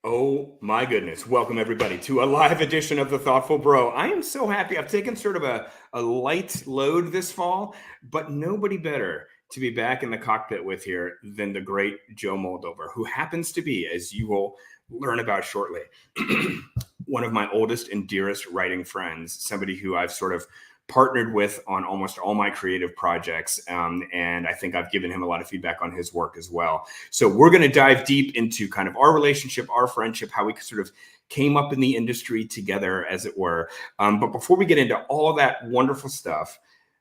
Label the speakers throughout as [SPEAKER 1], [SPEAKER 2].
[SPEAKER 1] Oh my goodness. Welcome everybody to a live edition of The Thoughtful Bro. I am so happy. I've taken sort of a light load this fall, but nobody better to be back in the cockpit with here than the great Joe Moldover, who happens to be, as you will learn about shortly, one of my oldest and dearest writing friends, somebody who I've sort of partnered with on almost all my creative projects. And I think I've given him a lot of feedback on his work as well. So we're going to dive deep into kind of our relationship, our friendship, how we sort of came up in the industry together, as it were. But before we get into all of that wonderful stuff,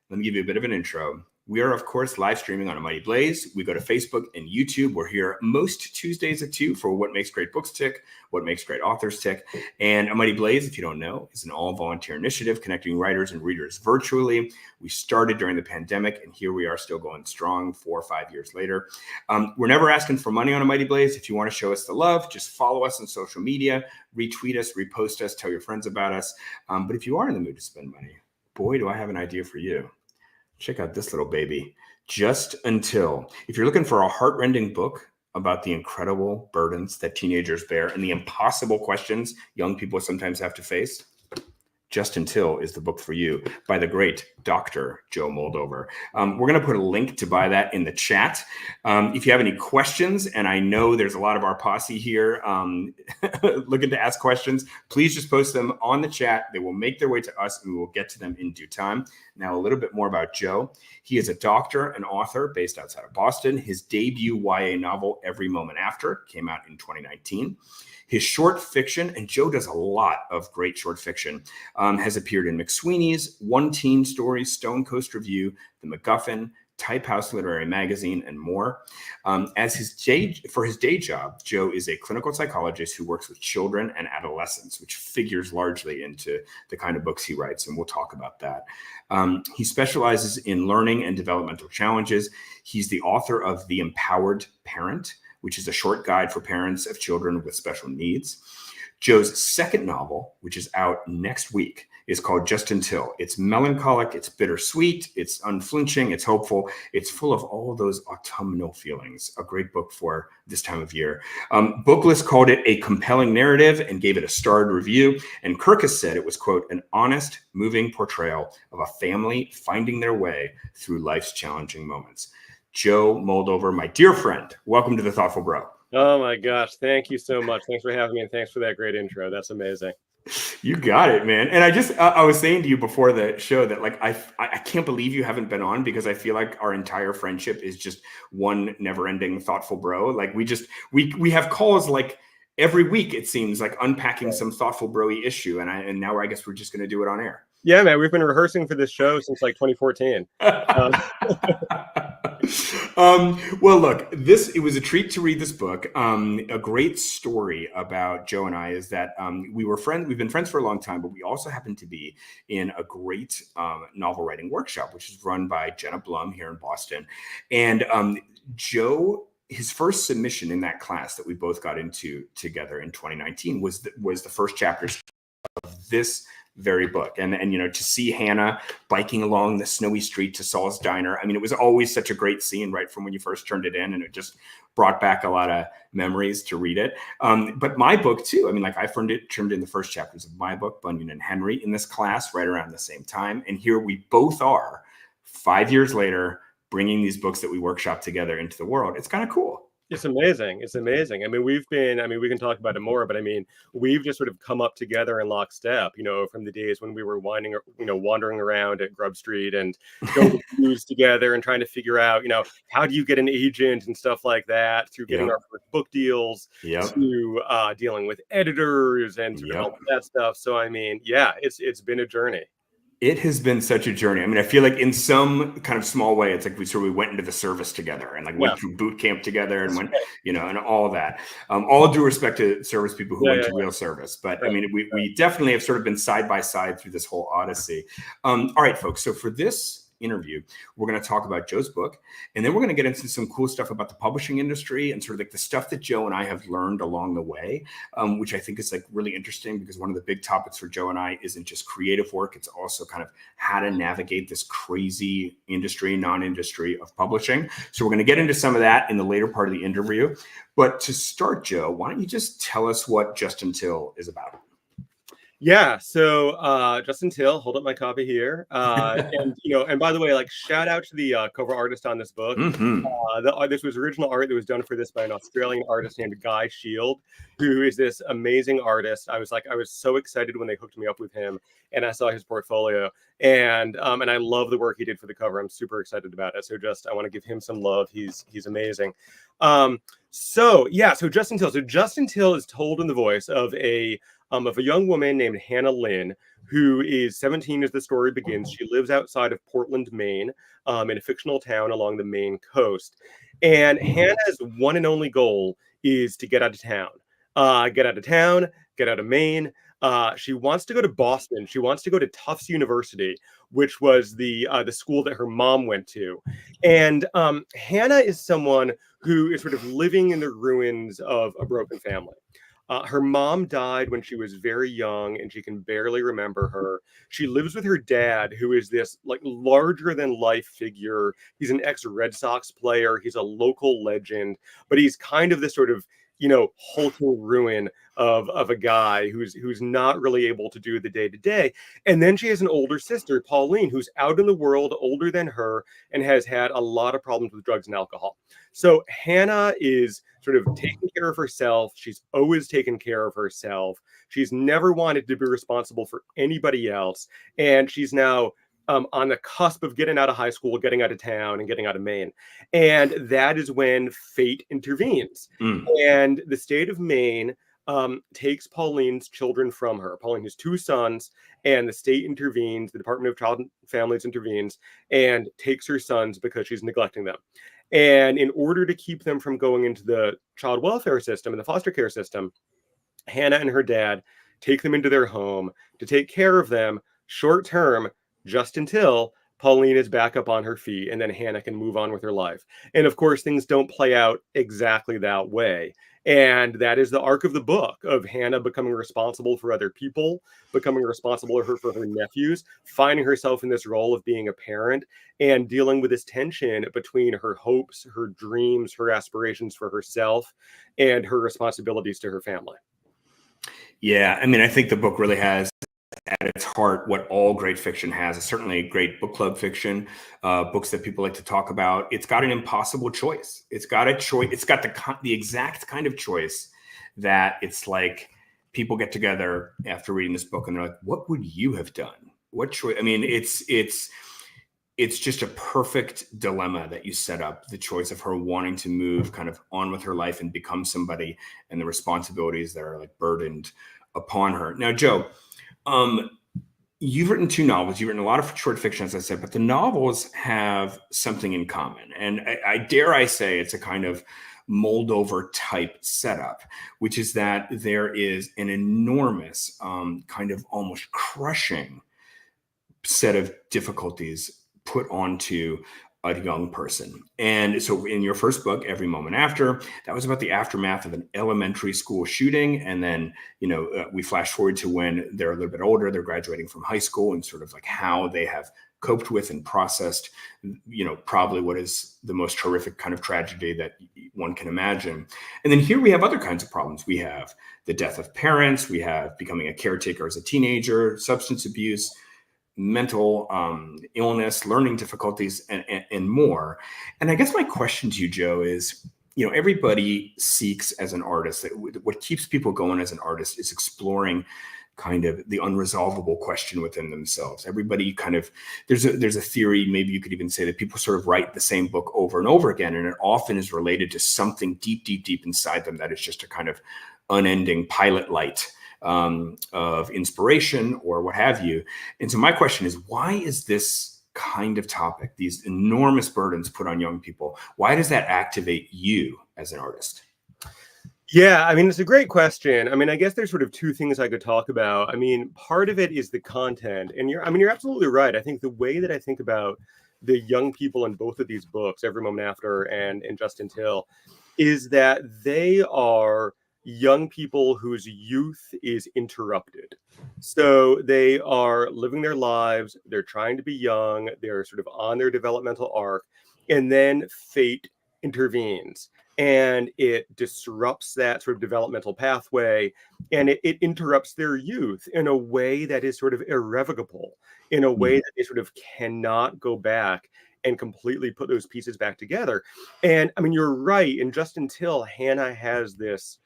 [SPEAKER 1] let me give you a bit of an intro. We are, of course, live streaming on A Mighty Blaze. We go to Facebook and YouTube. We're here most Tuesdays at 2 for What Makes Great Books Tick, What Makes Great Authors Tick. And A Mighty Blaze, if you don't know, is an all-volunteer initiative connecting writers and readers virtually. We started during the pandemic, and here we are still going strong 4 or 5 years later. We're never asking for money on A Mighty Blaze. If you want to show us the love, just follow us on social media, retweet us, repost us, tell your friends about us. But if you are in the mood to spend money, boy, do I have an idea for you. Check out this little baby, Just Until. If you're looking for a heartrending book about the incredible burdens that teenagers bear and the impossible questions young people sometimes have to face, Just Until is the book for you by the great Dr. Joe Moldover. We're going to put a link to buy that in the chat. If you have any questions, and I know there's a lot of our posse here looking to ask questions, please just post them on the chat. They will make their way to us and we will get to them in due time. Now, a little bit more about Joe. He is a doctor and author based outside of Boston. His debut YA novel, Every Moment After, came out in 2019. His short fiction, and Joe does a lot of great short fiction, has appeared in McSweeney's, One Teen Stories, Stone Coast Review, The MacGuffin, Type House Literary Magazine, and more. For his day job, Joe is a clinical psychologist who works with children and adolescents, which figures largely into the kind of books he writes, and we'll talk about that. He specializes in learning and developmental challenges. He's the author of The Empowered Parent, which is a short guide for parents of children with special needs. Joe's second novel, which is out next week, is called Just Until. It's melancholic, it's bittersweet, it's unflinching, it's hopeful, it's full of all of those autumnal feelings. A great book for this time of year. Booklist called it a compelling narrative and gave it a starred review. And Kirkus said it was, quote, an honest, moving portrayal of a family finding their way through life's challenging moments. Joe Moldover, my dear friend, welcome to The Thoughtful Bro.
[SPEAKER 2] Oh my gosh, thank you so much. Thanks for having me, and thanks for that great intro. That's amazing.
[SPEAKER 1] You got it, man. And I was saying to you before the show that like I can't believe you haven't been on, because I feel like our entire friendship is just one never-ending thoughtful bro. Like we have calls like every week, it seems, like unpacking some thoughtful bro-y issue, and now I guess we're just going to do it on air.
[SPEAKER 2] Yeah, man, we've been rehearsing for this show since like 2014.
[SPEAKER 1] Well, look, it was a treat to read this book. A great story about Joe and I is that we've been friends for a long time, but we also happen to be in a great novel writing workshop, which is run by Jenna Blum here in Boston. And Joe, his first submission in that class that we both got into together in 2019 was the first chapters of this very book. And to see Hannah biking along the snowy street to Saul's Diner. I mean, it was always such a great scene right from when you first turned it in, and it just brought back a lot of memories to read it. But my book too, I mean, like I turned in the first chapters of my book, Bunyan and Henry, in this class right around the same time. And here we both are 5 years later, bringing these books that we workshop together into the world. It's kind of cool.
[SPEAKER 2] It's amazing. It's amazing. I mean, we can talk about it more, but I mean, we've just sort of come up together in lockstep, from the days when we were wandering around at Grub Street and going to news together and trying to figure out, how do you get an agent and stuff like that, through getting our first book deals, to dealing with editors and all that stuff. So, I mean, yeah, it's been a journey.
[SPEAKER 1] It has been such a journey. I mean, I feel like in some kind of small way, it's like we went into the service together and like went through boot camp together and went, and all that. All due respect to service people who went to real service. But I mean, we definitely have sort of been side by side through this whole odyssey. All right, folks. So for this interview. We're going to talk about Joe's book, and then we're going to get into some cool stuff about the publishing industry and sort of like the stuff that Joe and I have learned along the way, which I think is like really interesting, because one of the big topics for Joe and I isn't just creative work. It's also kind of how to navigate this crazy industry, non-industry of publishing. So we're going to get into some of that in the later part of the interview. But to start, Joe, why don't you just tell us what Just Until is about?
[SPEAKER 2] Yeah, so Justin Till, hold up my copy here, and by the way, like, shout out to the cover artist on this book. This was original art that was done for this by an Australian artist named Guy Shield, who is this amazing artist. I was so excited when they hooked me up with him, and I saw his portfolio, and I love the work he did for the cover. I'm super excited about it. So I want to give him some love. He's amazing. So Justin Till. So Justin Till is told in the voice of a young woman named Hannah Lynn, who is 17 as the story begins. She lives outside of Portland, Maine, in a fictional town along the Maine coast. And Hannah's one and only goal is to get out of town. Get out of Maine. She wants to go to Boston. She wants to go to Tufts University, which was the school that her mom went to. And Hannah is someone who is sort of living in the ruins of a broken family. Her mom died when she was very young, and she can barely remember her. She lives with her dad, who is this like larger than life figure. He's an ex-Red Sox player. He's a local legend, but he's kind of this sort of, hulking ruin of a guy who's not really able to do the day-to-day. And then she has an older sister, Pauline, who's out in the world, older than her, and has had a lot of problems with drugs and alcohol. So Hannah is sort of taking care of herself. She's always taken care of herself. She's never wanted to be responsible for anybody else. And she's now on the cusp of getting out of high school, getting out of town, and getting out of Maine. And that is when fate intervenes. And the state of Maine takes Pauline's children from her. Pauline has 2 sons, and the state intervenes. The Department of Child and Families intervenes and takes her sons because she's neglecting them. And in order to keep them from going into the child welfare system and the foster care system, Hannah and her dad take them into their home to take care of them short term, just until Pauline is back up on her feet, and then Hannah can move on with her life. And of course, things don't play out exactly that way. And that is the arc of the book, of Hannah becoming responsible for other people, becoming responsible for her nephews, finding herself in this role of being a parent, and dealing with this tension between her hopes, her dreams, her aspirations for herself, and her responsibilities to her family.
[SPEAKER 1] Yeah, I mean, I think the book really has at its heart what all great fiction has. It's certainly great book club fiction, books that people like to talk about. It's got an impossible choice. It's got a choice. It's got the exact kind of choice that it's like people get together after reading this book and they're like, what would you have done? What choice? I mean, it's just a perfect dilemma that you set up, the choice of her wanting to move kind of on with her life and become somebody, and the responsibilities that are like burdened upon her. Now, Joe, you've written 2 novels. You've written a lot of short fiction, as I said, but the novels have something in common. And I dare I say it's a kind of Moldover type setup, which is that there is an enormous kind of almost crushing set of difficulties put onto a young person. And so in your first book, Every Moment After, that was about the aftermath of an elementary school shooting. And then, we flash forward to when they're a little bit older, they're graduating from high school, and sort of like how they have coped with and processed, probably what is the most horrific kind of tragedy that one can imagine. And then here we have other kinds of problems. We have the death of parents. We have becoming a caretaker as a teenager, substance abuse, mental illness, learning difficulties, and more. And I guess my question to you, Joe, is, everybody seeks as an artist, what keeps people going as an artist is exploring kind of the unresolvable question within themselves. Everybody kind of, there's a theory, maybe you could even say, that people sort of write the same book over and over again, and it often is related to something deep, deep, deep inside them that is just a kind of unending pilot light of inspiration or what have you. And so my question is, why is this kind of topic, these enormous burdens put on young people, why does that activate you as an artist?
[SPEAKER 2] Yeah, I mean, it's a great question. I mean, I guess there's sort of 2 things I could talk about. I mean, part of it is the content, and you're absolutely right. I think the way that I think about the young people in both of these books, Every Moment After and Just Until, is that they are young people whose youth is interrupted. So they are living their lives, they're trying to be young, they're sort of on their developmental arc, and then fate intervenes and it disrupts that sort of developmental pathway, and it interrupts their youth in a way that is sort of irrevocable, in a way that they sort of cannot go back and completely put those pieces back together. And I mean, you're right. In Just Until, Hannah has this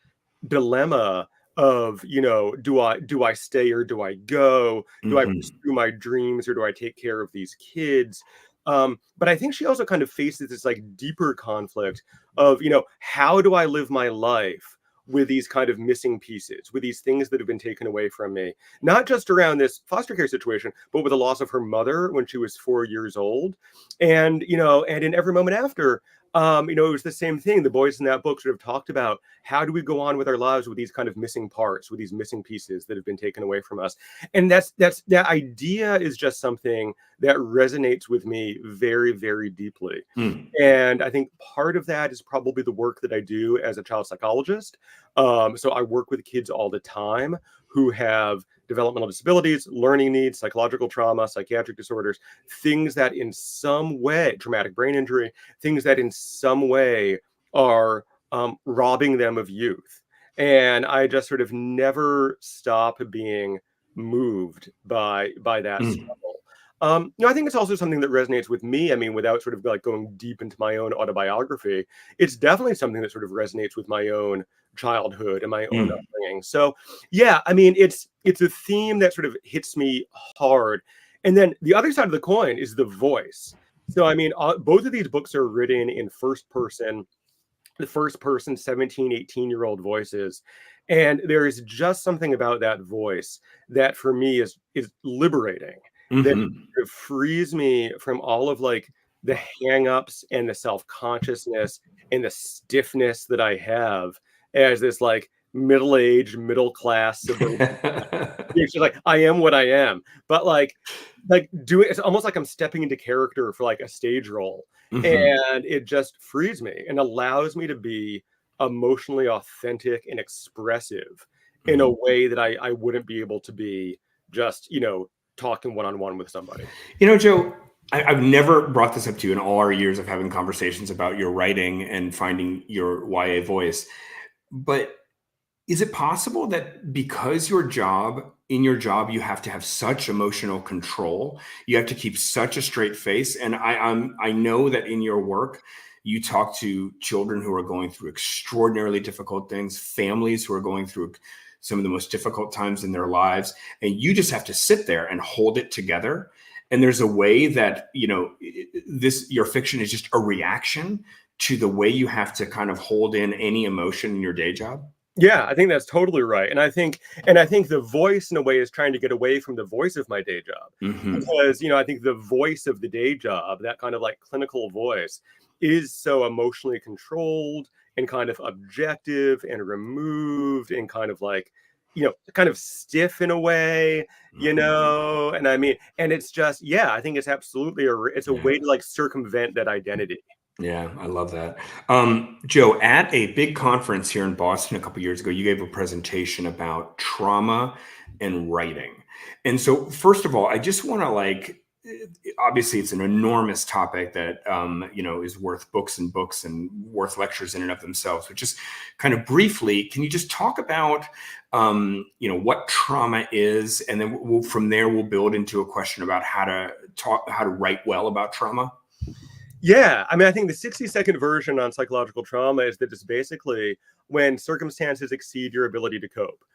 [SPEAKER 2] dilemma of, you know, do I stay or do I go? Do I pursue my dreams or do I take care of these kids? But I think she also kind of faces this like deeper conflict of, you know, how do I live my life with these kind of missing pieces, with these things that have been taken away from me, not just around this foster care situation, but with the loss of her mother when she was 4 years old. And, you know, and in Every Moment After, you know, it was the same thing. The boys in that book sort of talked about how do we go on with our lives with these kind of missing parts, with these missing pieces that have been taken away from us. And that idea is just something that resonates with me very, very deeply. And I think part of that is probably the work that I do as a child psychologist. So I work with kids all the time who have developmental disabilities, learning needs, psychological trauma, psychiatric disorders, things that in some way, traumatic brain injury, things that in some way are robbing them of youth. And I just sort of never stop being moved by that struggle. You know, I think it's also something that resonates with me. I mean, without sort of like going deep into my own autobiography, it's definitely something that sort of resonates with my own childhood and my own upbringing. So, yeah, I mean, it's a theme that sort of hits me hard. And then the other side of the coin is the voice. So, I mean, both of these books are written in first person, the first person 17, 18-year-old voices. And there is just something about that voice that for me is liberating. That it frees me from all of like the hang-ups and the self-consciousness and the stiffness that I have as this like middle-aged, middle-class suburban. It's just like I am what I am, but like doing it's almost like I'm stepping into character for like a stage role, and it just frees me and allows me to be emotionally authentic and expressive in a way that I wouldn't be able to be just, you know, talking one-on-one with somebody.
[SPEAKER 1] You know, Joe, I've never brought this up to you in all our years of having conversations about your writing and finding your YA voice. But is it possible that because in your job, you have to have such emotional control, you have to keep such a straight face? And I know that in your work, you talk to children who are going through extraordinarily difficult things, families who are going through some of the most difficult times in their lives, and you just have to sit there and hold it together. And there's a way that, you know, your fiction is just a reaction to the way you have to kind of hold in any emotion in your day job.
[SPEAKER 2] Yeah, I think that's totally right. And I think the voice in a way is trying to get away from the voice of my day job. Because, you know, I think the voice of the day job, that kind of like clinical voice, is so emotionally controlled and kind of objective and removed and kind of like, you know, kind of stiff in a way, you know. And I mean, and it's just, yeah, I think it's absolutely it's a way to like circumvent that identity.
[SPEAKER 1] Yeah, I love that. Joe, at a big conference here in Boston a couple years ago, you gave a presentation about trauma and writing. And so, first of all, I just want to like, obviously, it's an enormous topic that you know, is worth books and books and worth lectures in and of themselves. But just kind of briefly, can you just talk about you know, what trauma is, and then from there we'll build into a question about how to write well about trauma.
[SPEAKER 2] Yeah, I mean, I think the 60-second version on psychological trauma is that it's basically when circumstances exceed your ability to cope.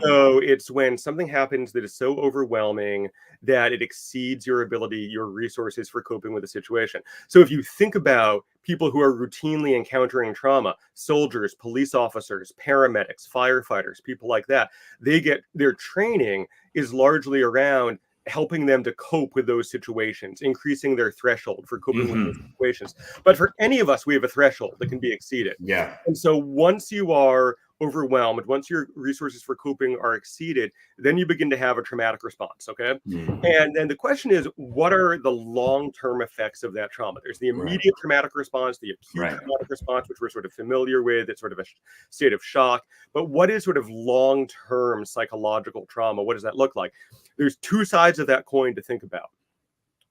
[SPEAKER 2] So it's when something happens that is so overwhelming that it exceeds your ability, your resources for coping with the situation. So if you think about people who are routinely encountering trauma, soldiers, police officers, paramedics, firefighters, people like that, their training is largely around helping them to cope with those situations, increasing their threshold for coping with those situations. But for any of us, we have a threshold that can be exceeded.
[SPEAKER 1] Yeah.
[SPEAKER 2] And so once you are overwhelmed, once your resources for coping are exceeded, then you begin to have a traumatic response. Okay. And then the question is, what are the long-term effects of that trauma? There's the immediate traumatic response, the acute traumatic response, which we're sort of familiar with. It's sort of a state of shock. But what is sort of long-term psychological trauma? What does that look like? There's two sides of that coin to think about.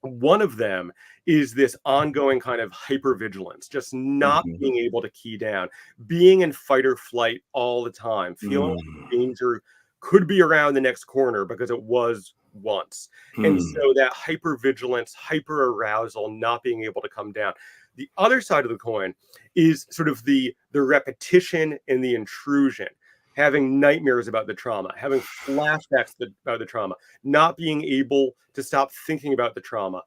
[SPEAKER 2] One of them is this ongoing kind of hypervigilance, just not being able to key down, being in fight or flight all the time, feeling like danger could be around the next corner because it was once. And so that hypervigilance, hyperarousal, not being able to come down. The other side of the coin is sort of the repetition and the intrusion. Having nightmares about the trauma, having flashbacks about the trauma, not being able to stop thinking about the trauma,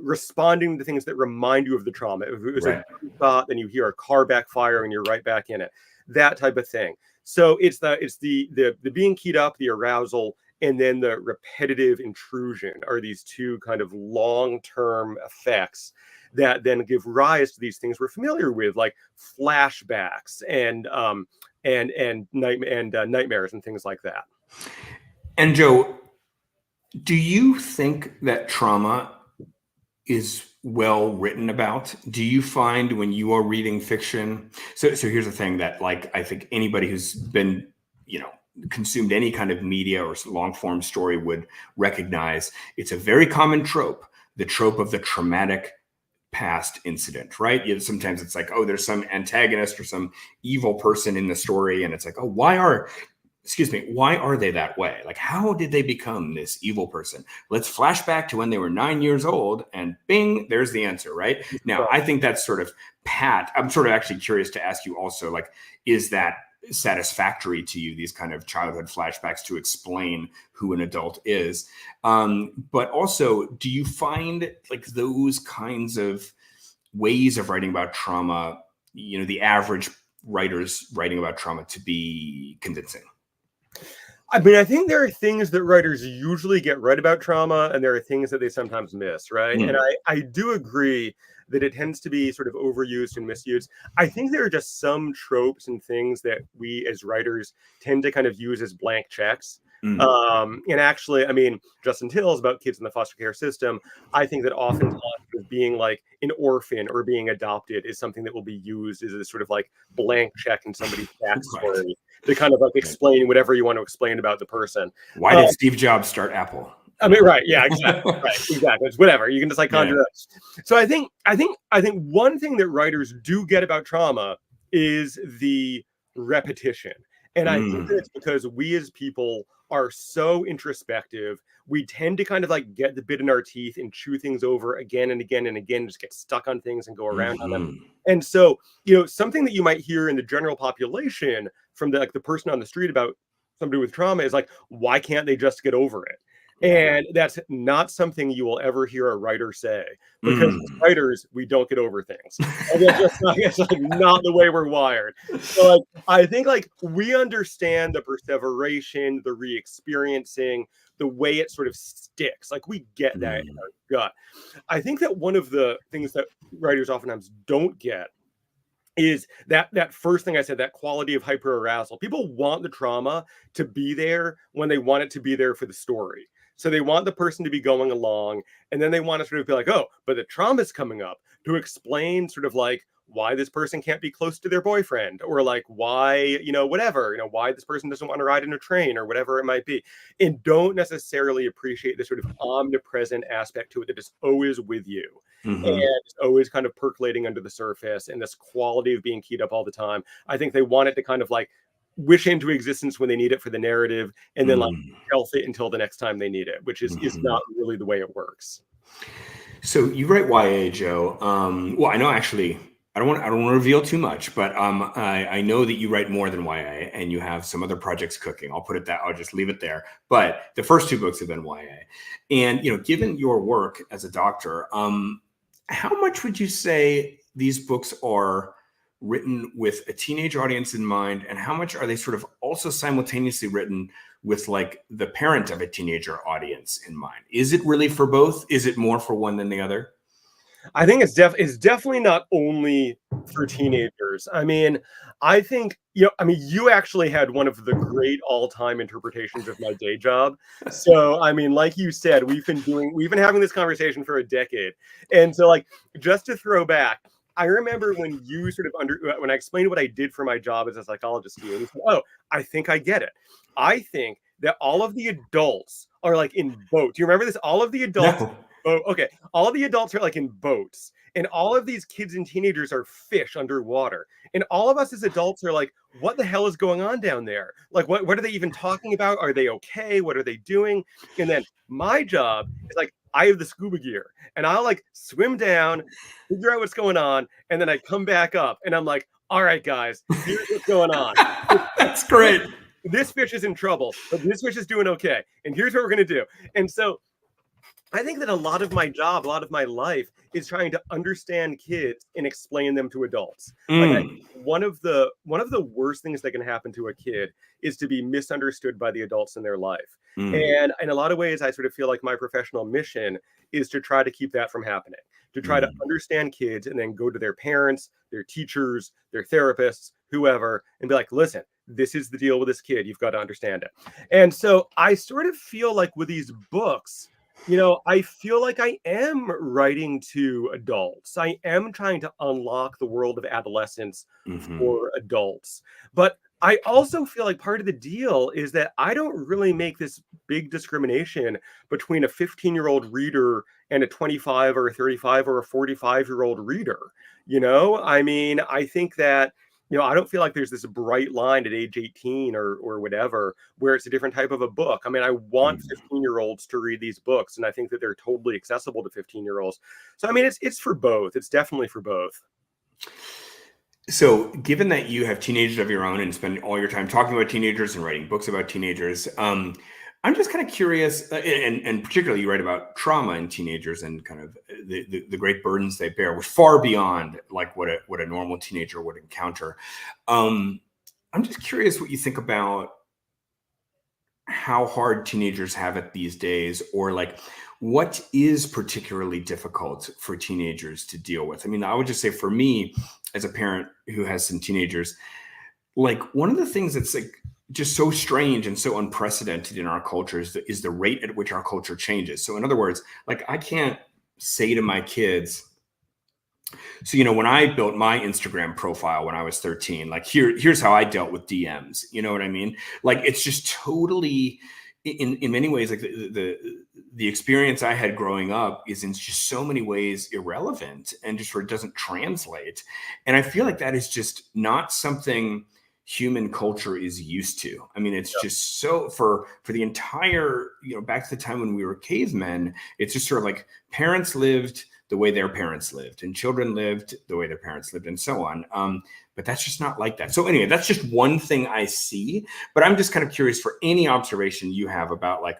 [SPEAKER 2] responding to things that remind you of the trauma. If it was a thought, then you hear a car backfire and you're right back in it. That type of thing. So it's the being keyed up, the arousal, and then the repetitive intrusion are these two kind of long-term effects that then give rise to these things we're familiar with, like flashbacks and nightmares and things like that.
[SPEAKER 1] And Joe, do you think that trauma is well written about? Do you find when you are reading fiction? So here's the thing that, like, I think anybody who's been, consumed any kind of media or long form story would recognize it's a very common trope, the trope of the traumatic past incident, right? Sometimes it's like, oh, there's some antagonist or some evil person in the story, and it's like, oh, why are they that way? Like, how did they become this evil person? Let's flash back to when they were 9 years old, and bing, there's the answer, right? Now, I think that's sort of pat. I'm sort of actually curious to ask you also, like, is that satisfactory to you, these kind of childhood flashbacks to explain who an adult is? But also, do you find like those kinds of ways of writing about trauma, the average writers writing about trauma, to be convincing?
[SPEAKER 2] I mean, I think there are things that writers usually get right about trauma, and there are things that they sometimes miss, right? And I do agree that it tends to be sort of overused and misused. I think there are just some tropes and things that we as writers tend to kind of use as blank checks. And actually, I mean, Justin Till's about kids in the foster care system, I think that oftentimes being like an orphan or being adopted is something that will be used as a sort of like blank check in somebody's backstory to kind of like explain whatever you want to explain about the person.
[SPEAKER 1] Why did Steve Jobs start Apple?
[SPEAKER 2] I mean, right. Yeah, exactly. Exactly. It's whatever. You can just like conjure up. So I think one thing that writers do get about trauma is the repetition. And I think that it's because we as people are so introspective. We tend to kind of like get the bit in our teeth and chew things over again and again and again, just get stuck on things and go around on them. And so, something that you might hear in the general population from the person on the street about somebody with trauma is like, why can't they just get over it? And that's not something you will ever hear a writer say, because as writers, we don't get over things. And it's like not the way we're wired. So like, I think like we understand the perseveration, the re-experiencing, the way it sort of sticks. Like we get that in our gut. I think that one of the things that writers oftentimes don't get is that first thing I said, that quality of hyperarousal. People want the trauma to be there when they want it to be there for the story. So they want the person to be going along, and then they want to sort of be like, oh, but the trauma's coming up, to explain sort of like why this person can't be close to their boyfriend, or like why, whatever, why this person doesn't want to ride in a train or whatever it might be, and don't necessarily appreciate the sort of omnipresent aspect to it that is always with you. And it's always kind of percolating under the surface, and this quality of being keyed up all the time. I think they want it to kind of like wish into existence when they need it for the narrative, and then like shelf it until the next time they need it, which is not really the way it works.
[SPEAKER 1] So you write YA, Joe. Well, I know actually, I don't want to reveal too much, but I know that you write more than YA, and you have some other projects cooking. I'll just leave it there. But the first two books have been YA, and given your work as a doctor, how much would you say these books are written with a teenage audience in mind, and how much are they sort of also simultaneously written with like the parent of a teenager audience in mind? Is it really for both? Is it more for one than the other?
[SPEAKER 2] I think it's definitely not only for teenagers. I mean, I think, I mean, you actually had one of the great all-time interpretations of my day job. So, I mean, like you said, we've been having this conversation for a decade. And so, like, just to throw back, I remember when you sort of when I explained what I did for my job as a psychologist to you, and you said, "Oh, I think I get it. I think that all of the adults are like in boats." Do you remember this? All of the adults.
[SPEAKER 1] No.
[SPEAKER 2] Oh, okay. All the adults are like in boats, and all of these kids and teenagers are fish underwater. And all of us as adults are like, what the hell is going on down there? Like, what are they even talking about? Are they okay? What are they doing? And then my job is like, I have the scuba gear, and I'll like swim down, figure out what's going on, and then I come back up, and I'm like, all right, guys, here's what's going on.
[SPEAKER 1] That's great.
[SPEAKER 2] This fish is in trouble, but this fish is doing okay. And here's what we're going to do. And so I think that a lot of my job, a lot of my life is trying to understand kids and explain them to adults. Like one of the worst things that can happen to a kid is to be misunderstood by the adults in their life. And in a lot of ways, I sort of feel like my professional mission is to try to keep that from happening, to try to understand kids and then go to their parents, their teachers, their therapists, whoever, and be like, listen, this is the deal with this kid. You've got to understand it. And so I sort of feel like with these books, I feel like I am writing to adults. I am trying to unlock the world of adolescence for adults. But I also feel like part of the deal is that I don't really make this big discrimination between a 15-year-old reader and a 25 or a 35 or a 45-year-old reader. I mean, I think that I don't feel like there's this bright line at age 18 or whatever, where it's a different type of a book. I mean, I want 15-year-olds to read these books, and I think that they're totally accessible to 15-year-olds. So, I mean, it's for both. It's definitely for both.
[SPEAKER 1] So, given that you have teenagers of your own and spend all your time talking about teenagers and writing books about teenagers, I'm just kind of curious, and particularly you write about trauma in teenagers and kind of the great burdens they bear, which far beyond like what a normal teenager would encounter. I'm just curious what you think about how hard teenagers have it these days, or like what is particularly difficult for teenagers to deal with. I mean, I would just say for me, as a parent who has some teenagers, like one of the things that's like just so strange and so unprecedented in our culture is the rate at which our culture changes. So in other words, like I can't say to my kids, so, when I built my Instagram profile when I was 13, like here's how I dealt with DMs, you know what I mean? Like, it's just totally in many ways, like the experience I had growing up is in just so many ways irrelevant and just sort of doesn't translate. And I feel like that is just not something human culture is used to. I mean, it's just so for the entire, back to the time when we were cavemen, it's just sort of like parents lived the way their parents lived and children lived the way their parents lived and so on. But that's just not like that. So anyway, that's just one thing I see, but I'm just kind of curious for any observation you have about like,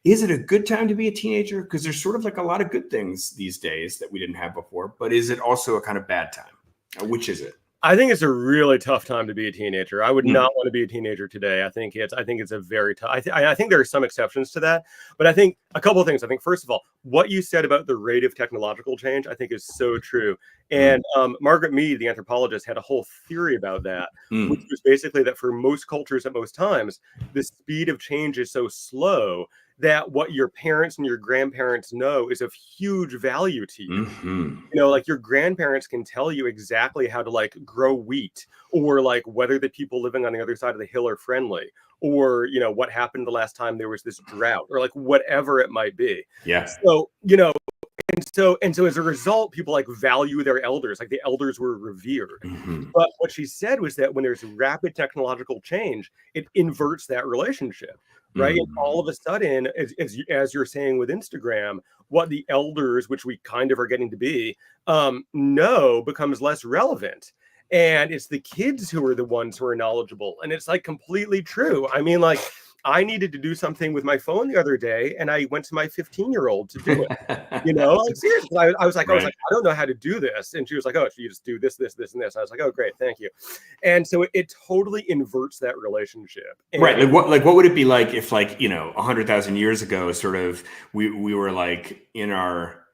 [SPEAKER 1] is it a good time to be a teenager? Because there's sort of like a lot of good things these days that we didn't have before, but is it also a kind of bad time? Which is it?
[SPEAKER 2] I think it's a really tough time to be a teenager. I would not want to be a teenager today. I think it's a very tough. I think there are some exceptions to that, but I think a couple of things. I think first of all, what you said about the rate of technological change, I think is so true. And Margaret Mead, the anthropologist, had a whole theory about that, which was basically that for most cultures at most times, the speed of change is so slow that what your parents and your grandparents know is of huge value to you. Like your grandparents can tell you exactly how to like grow wheat, or like whether the people living on the other side of the hill are friendly, or what happened the last time there was this drought, or like whatever it might be.
[SPEAKER 1] Yeah.
[SPEAKER 2] So and so as a result, people like value their elders, like the elders were revered. But what she said was that when there's rapid technological change, it inverts that relationship. Right. And all of a sudden, as you're saying with Instagram, what the elders, which we kind of are getting to be, know becomes less relevant. And it's the kids who are the ones who are knowledgeable. And it's like completely true. I mean, like I needed to do something with my phone the other day, and I went to my 15-year-old to do it. Like seriously, I was like, I don't know how to do this, and she was like, oh, you just do this, this, this, and this. I was like, oh, great, thank you. And so it totally inverts that relationship. And
[SPEAKER 1] right. Like what would it be like if 100,000 years ago, sort of we were like in our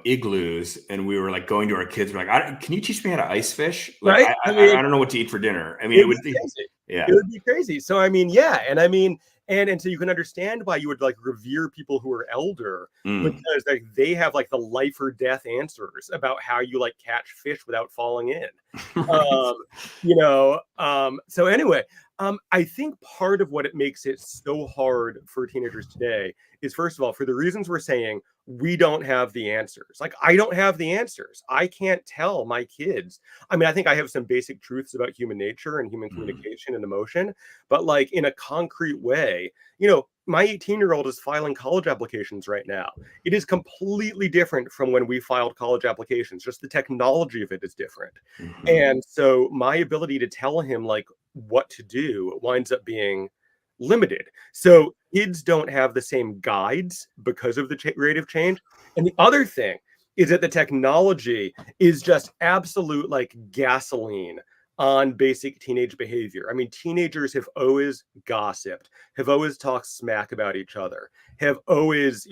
[SPEAKER 1] igloos, and we were like going to our kids. We're like, can you teach me how to ice fish? Like,
[SPEAKER 2] Right?
[SPEAKER 1] I don't know what to eat for dinner. I mean,
[SPEAKER 2] It
[SPEAKER 1] it
[SPEAKER 2] would
[SPEAKER 1] would
[SPEAKER 2] be
[SPEAKER 1] be,
[SPEAKER 2] crazy.
[SPEAKER 1] yeah,
[SPEAKER 2] It would be crazy. So I mean, yeah, and I mean, and so you can understand why you would like revere people who are elder
[SPEAKER 1] mm,
[SPEAKER 2] because like they have like the life or death answers about how you like catch fish without falling in.
[SPEAKER 1] right,
[SPEAKER 2] Um, so anyway, I think part of what it makes it so hard for teenagers today is first of all, for the reasons we're saying, we don't have the answers. Like I don't have the answers. I can't tell my kids. I mean, I think I have some basic truths about human nature and human
[SPEAKER 1] mm,
[SPEAKER 2] communication and emotion, but like in a concrete way, my 18-year-old is filing college applications right now. It is completely different from when we filed college applications. Just the technology of it is different.
[SPEAKER 1] mhm,
[SPEAKER 2] And so my ability to tell him like what to do winds up being limited. So kids don't have the same guides because of the rate of change. And the other thing is that the technology is just absolute like gasoline on basic teenage behavior. I mean, teenagers have always gossiped, have always talked smack about each other, have always,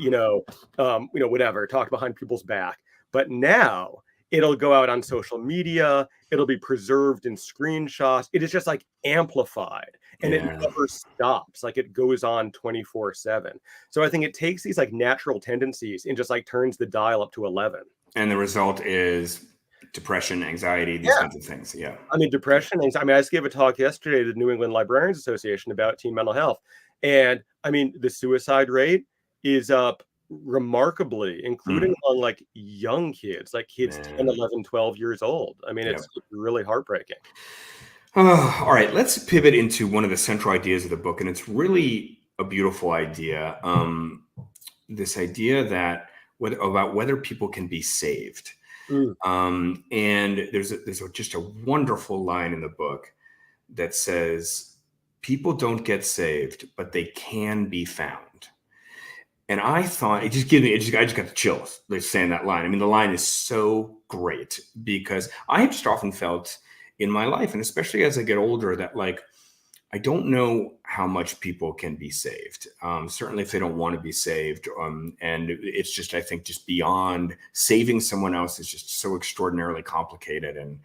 [SPEAKER 2] whatever, talked behind people's back. But now it'll go out on social media, it'll be preserved in screenshots. It is just like amplified and it
[SPEAKER 1] yeah.
[SPEAKER 2] never stops. Like it goes on 24/7. So I think it takes these like natural tendencies and just like turns the dial up to 11.
[SPEAKER 1] And the result is depression, anxiety, these
[SPEAKER 2] Yeah.
[SPEAKER 1] kinds of things. Yeah.
[SPEAKER 2] I mean, depression, anxiety. I mean, I just gave a talk yesterday to the New England Librarians Association about teen mental health. And I mean, the suicide rate is up remarkably, including
[SPEAKER 1] Mm,
[SPEAKER 2] among like young kids, like kids 10,
[SPEAKER 1] man.
[SPEAKER 2] 11, 12 years old. I mean,
[SPEAKER 1] Yep.
[SPEAKER 2] it's really heartbreaking.
[SPEAKER 1] All right, let's pivot into one of the central ideas of the book, and it's really a beautiful idea. This idea that whether people can be saved.
[SPEAKER 2] Mm,
[SPEAKER 1] And there's just a wonderful line in the book that says, "People don't get saved, but they can be found." And I thought I just got the chills. They're saying that line. I mean, the line is so great because I have just often felt in my life, and especially as I get older, that like I don't know how much people can be saved. Certainly, if they don't want to be saved, and it's just, I think, just beyond saving someone else is just so extraordinarily complicated. And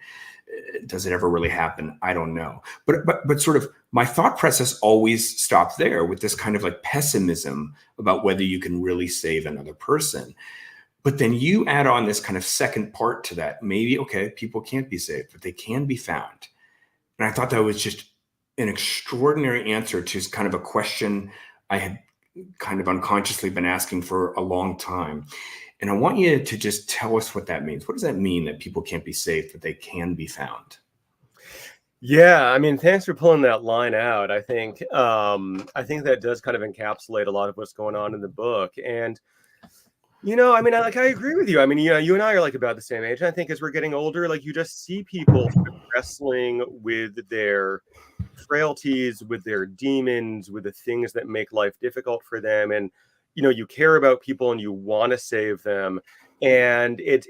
[SPEAKER 1] does it ever really happen? I don't know. But sort of my thought process always stopped there with this kind of like pessimism about whether you can really save another person. But then you add on this kind of second part to that. Maybe okay, people can't be saved, but they can be found. And I thought that was just an extraordinary answer to kind of a question I had kind of unconsciously been asking for a long time. And I want you to just tell us what that means. What does that mean that people can't be saved, but they can be found?
[SPEAKER 2] yeah, I mean, thanks for pulling that line out. I think that does kind of encapsulate a lot of what's going on in the book. And I mean, I agree with you. I mean, you and I are like about the same age. I think as we're getting older, like you just see people sort of wrestling with their frailties, with their demons, with the things that make life difficult for them. And you care about people and you want to save them. And it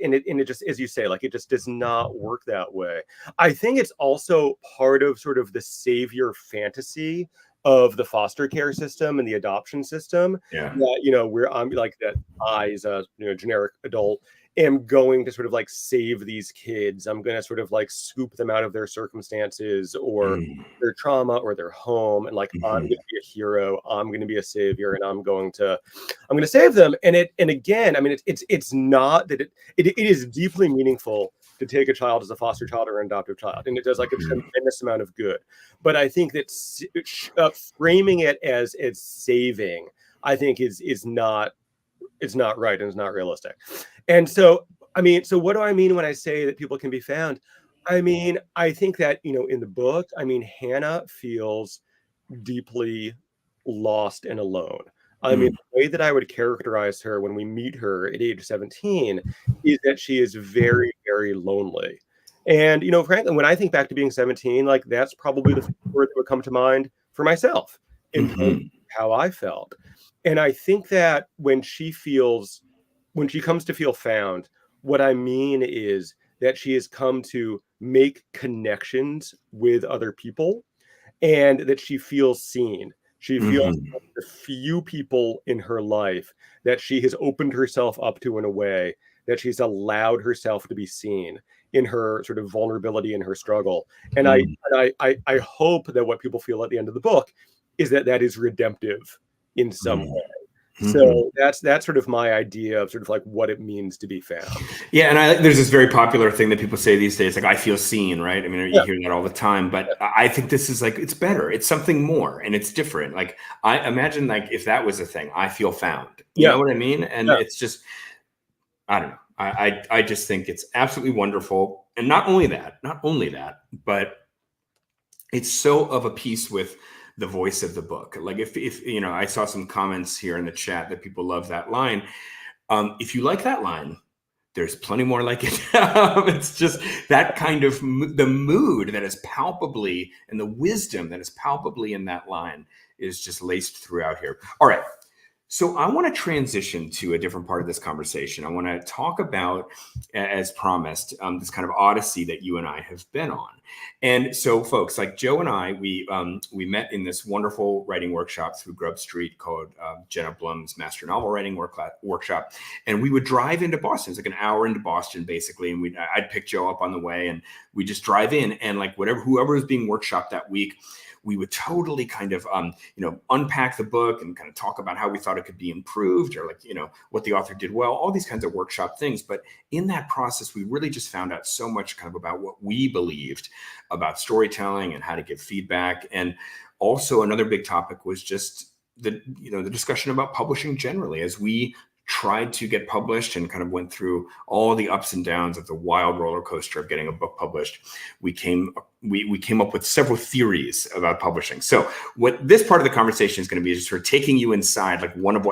[SPEAKER 2] just, as you say, like it just does not work that way. I think it's also part of sort of the savior fantasy of the foster care system and the adoption system
[SPEAKER 1] Yeah.
[SPEAKER 2] that where I'm like that I as a generic adult am going to sort of like save these kids. I'm going to sort of like scoop them out of their circumstances or
[SPEAKER 1] Mm,
[SPEAKER 2] their trauma or their home, and like I'm going
[SPEAKER 1] mhm,
[SPEAKER 2] to be a hero, I'm going to be a savior, and I'm going to save them. And again, I mean it's not that it is deeply meaningful to take a child as a foster child or an adoptive child, and it does like a
[SPEAKER 1] mhm.
[SPEAKER 2] tremendous amount of good. But I think that framing it as saving, I think is not, it's not right and it's not realistic. And so, I mean, so what do I mean when I say that people can be found? I mean, I think that, in the book, I mean, Hannah feels deeply lost and alone. I mean,
[SPEAKER 1] Mm,
[SPEAKER 2] the way that I would characterize her when we meet her at age 17 is that she is very, very lonely. And, frankly, when I think back to being 17, like that's probably the first word that would come to mind for myself in terms of
[SPEAKER 1] mhm,
[SPEAKER 2] how I felt. And I think that when she comes to feel found, what I mean is that she has come to make connections with other people and that she feels seen. She feels
[SPEAKER 1] mhm,
[SPEAKER 2] like the few people in her life that she has opened herself up to in a way that she's allowed herself to be seen in her sort of vulnerability and her struggle. And
[SPEAKER 1] Mm.
[SPEAKER 2] I hope that what people feel at the end of the book is that that is redemptive in some way.
[SPEAKER 1] Mm-hmm.
[SPEAKER 2] So that's sort of my idea of sort of like what it means to be found.
[SPEAKER 1] Yeah, and there's this very popular thing that people say these days, like "I feel seen," right? I mean, you
[SPEAKER 2] Yeah,
[SPEAKER 1] hear that all the time, but I think this is like it's better. It's something more, and it's different. Like I imagine, like if that was a thing, "I feel found." You
[SPEAKER 2] yeah,
[SPEAKER 1] know what I mean? And
[SPEAKER 2] yeah.
[SPEAKER 1] it's just, I don't know. I just think it's absolutely wonderful, and not only that, but it's so of a piece with the voice of the book. Like if you know, I saw some comments here in the chat that people love that line. If you like that line, there's plenty more like it. It's just that kind of the mood that is palpably and the wisdom that is palpably in that line is just laced throughout here. All right. So I want to transition to a different part of this conversation. I want to talk about, as promised, this kind of odyssey that you and I have been on. And so, folks, like Joe and I, we met in this wonderful writing workshop through Grub Street called Jenna Blum's Master Novel Writing Workshop, and we would drive into Boston. It's like an hour into Boston, basically, and I'd pick Joe up on the way, and we just drive in, and like whoever was being workshopped that week, we would totally kind of unpack the book and kind of talk about how we thought it could be improved, or like what the author did well, all these kinds of workshop things. But in that process, we really just found out so much kind of about what we believed about storytelling and how to give feedback. And also another big topic was just the discussion about publishing generally, as we tried to get published and kind of went through all the ups and downs of the wild roller coaster of getting a book published. We came up with several theories about publishing. So what this part of the conversation is going to be is just sort of taking you inside, like one of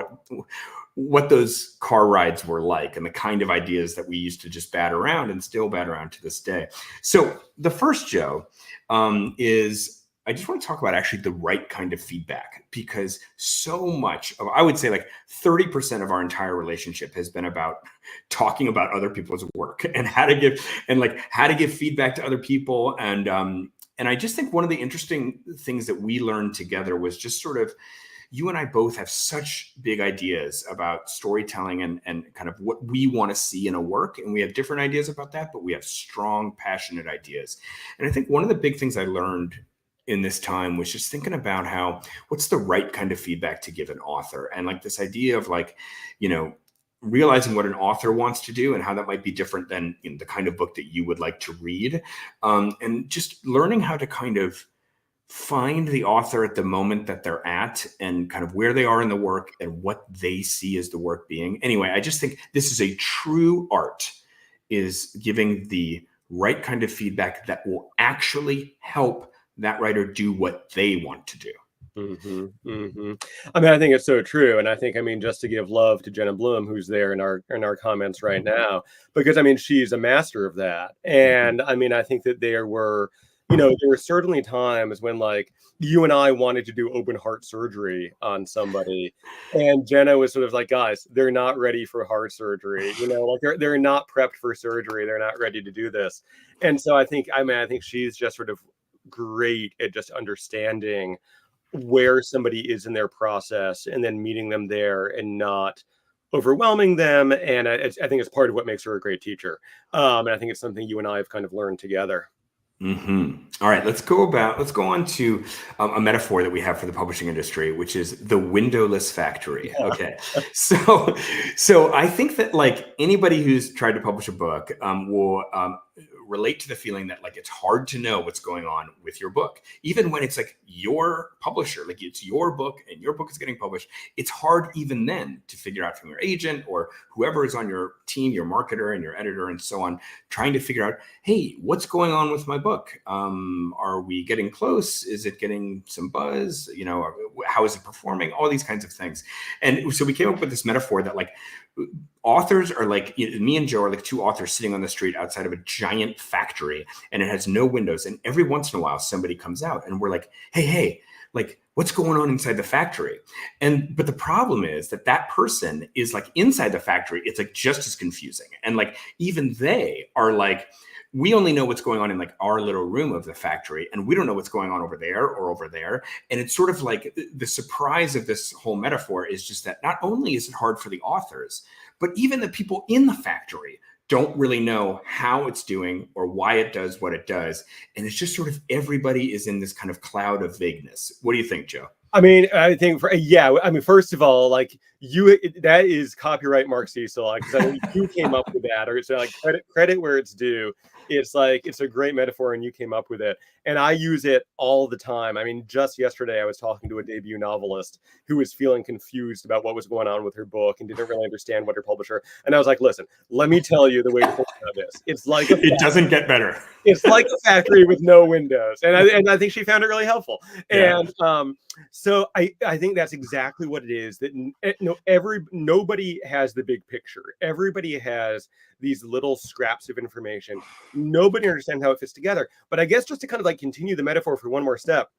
[SPEAKER 1] what those car rides were like and the kind of ideas that we used to just bat around and still bat around to this day. So the first, Joe, is I just want to talk about actually the right kind of feedback, because so much of, I would say like 30% of our entire relationship has been about talking about other people's work and how to give feedback to other people. And I just think one of the interesting things that we learned together was just sort of, you and I both have such big ideas about storytelling and kind of what we want to see in a work. And we have different ideas about that, but we have strong, passionate ideas. And I think one of the big things I learned in this time was just thinking about what's the right kind of feedback to give an author, and like this idea of like, realizing what an author wants to do and how that might be different than the kind of book that you would like to read, and just learning how to kind of find the author at the moment that they're at and kind of where they are in the work and what they see as the work being. Anyway, I just think this is a true art, is giving the right kind of feedback that will actually help that writer do what they want to do.
[SPEAKER 2] Mm-hmm, mm-hmm. I mean, I think it's so true, and I think, just to give love to Jenna Bloom, who's there in our comments right now, because she's a master of that. And I think that there were certainly times when like you and I wanted to do open heart surgery on somebody, and Jenna was sort of like, guys, they're not ready for heart surgery. Like they're not prepped for surgery. They're not ready to do this. And so I think she's just sort of great at just understanding where somebody is in their process and then meeting them there and not overwhelming them. And I think it's part of what makes her a great teacher. And I think it's something you and I have kind of learned together.
[SPEAKER 1] All right, let's go on to a metaphor that we have for the publishing industry, which is the windowless factory.
[SPEAKER 2] Yeah.
[SPEAKER 1] Okay, so I think that like anybody who's tried to publish a book will relate to the feeling that like it's hard to know what's going on with your book, even when it's like your publisher, like it's your book and your book is getting published. It's hard even then to figure out from your agent or whoever is on your team, your marketer and your editor and so on, trying to figure out, hey, what's going on with my book? Are we getting close? Is it getting some buzz? How is it performing? All these kinds of things. And so we came up with this metaphor that like authors are like, me and Joe are like two authors sitting on the street outside of a giant factory, and it has no windows. And every once in a while, somebody comes out and we're like, hey, like what's going on inside the factory? But the problem is that person is like inside the factory. It's like just as confusing. And like, even they are like, we only know what's going on in like our little room of the factory, and we don't know what's going on over there or over there. And it's sort of like the surprise of this whole metaphor is just that not only is it hard for the authors, but even the people in the factory don't really know how it's doing or why it does what it does. And it's just sort of everybody is in this kind of cloud of vagueness. What do you think, Joe?
[SPEAKER 2] I mean, I think first of all, like that is copyright Mark Cecil, because I mean, you came up with that, or so like credit where it's due. It's like, it's a great metaphor and you came up with it. And I use it all the time. I mean, just yesterday I was talking to a debut novelist who was feeling confused about what was going on with her book and didn't really understand what her publisher. And I was like, listen, let me tell you the way to think about this. It's like
[SPEAKER 1] it doesn't get better.
[SPEAKER 2] It's like a factory with no windows. And I think she found it really helpful.
[SPEAKER 1] Yeah.
[SPEAKER 2] And so I think that's exactly what it is, that nobody has the big picture. Everybody has these little scraps of information. Nobody understands how it fits together. But I guess just to kind of like continue the metaphor for one more step,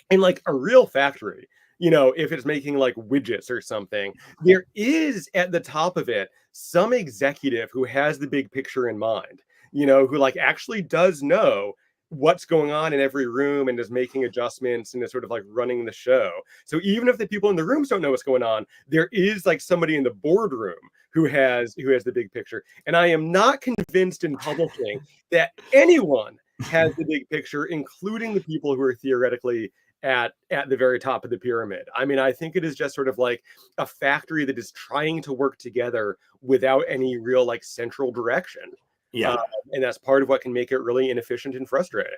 [SPEAKER 2] in like a real factory, you know, if it's making like widgets or something, there is at the top of it some executive who has the big picture in mind, you know, who like actually does know what's going on in every room and is making adjustments and is sort of like running the show. So even if the people in the rooms don't know what's going on, there is like somebody in the boardroom who has the big picture. And I am not convinced in publishing that anyone has the big picture, including the people who are theoretically at the very top of the pyramid. I mean, I think it is just sort of like a factory that is trying to work together without any real like central direction.
[SPEAKER 1] Yeah.
[SPEAKER 2] And that's part of what can make it really inefficient and frustrating.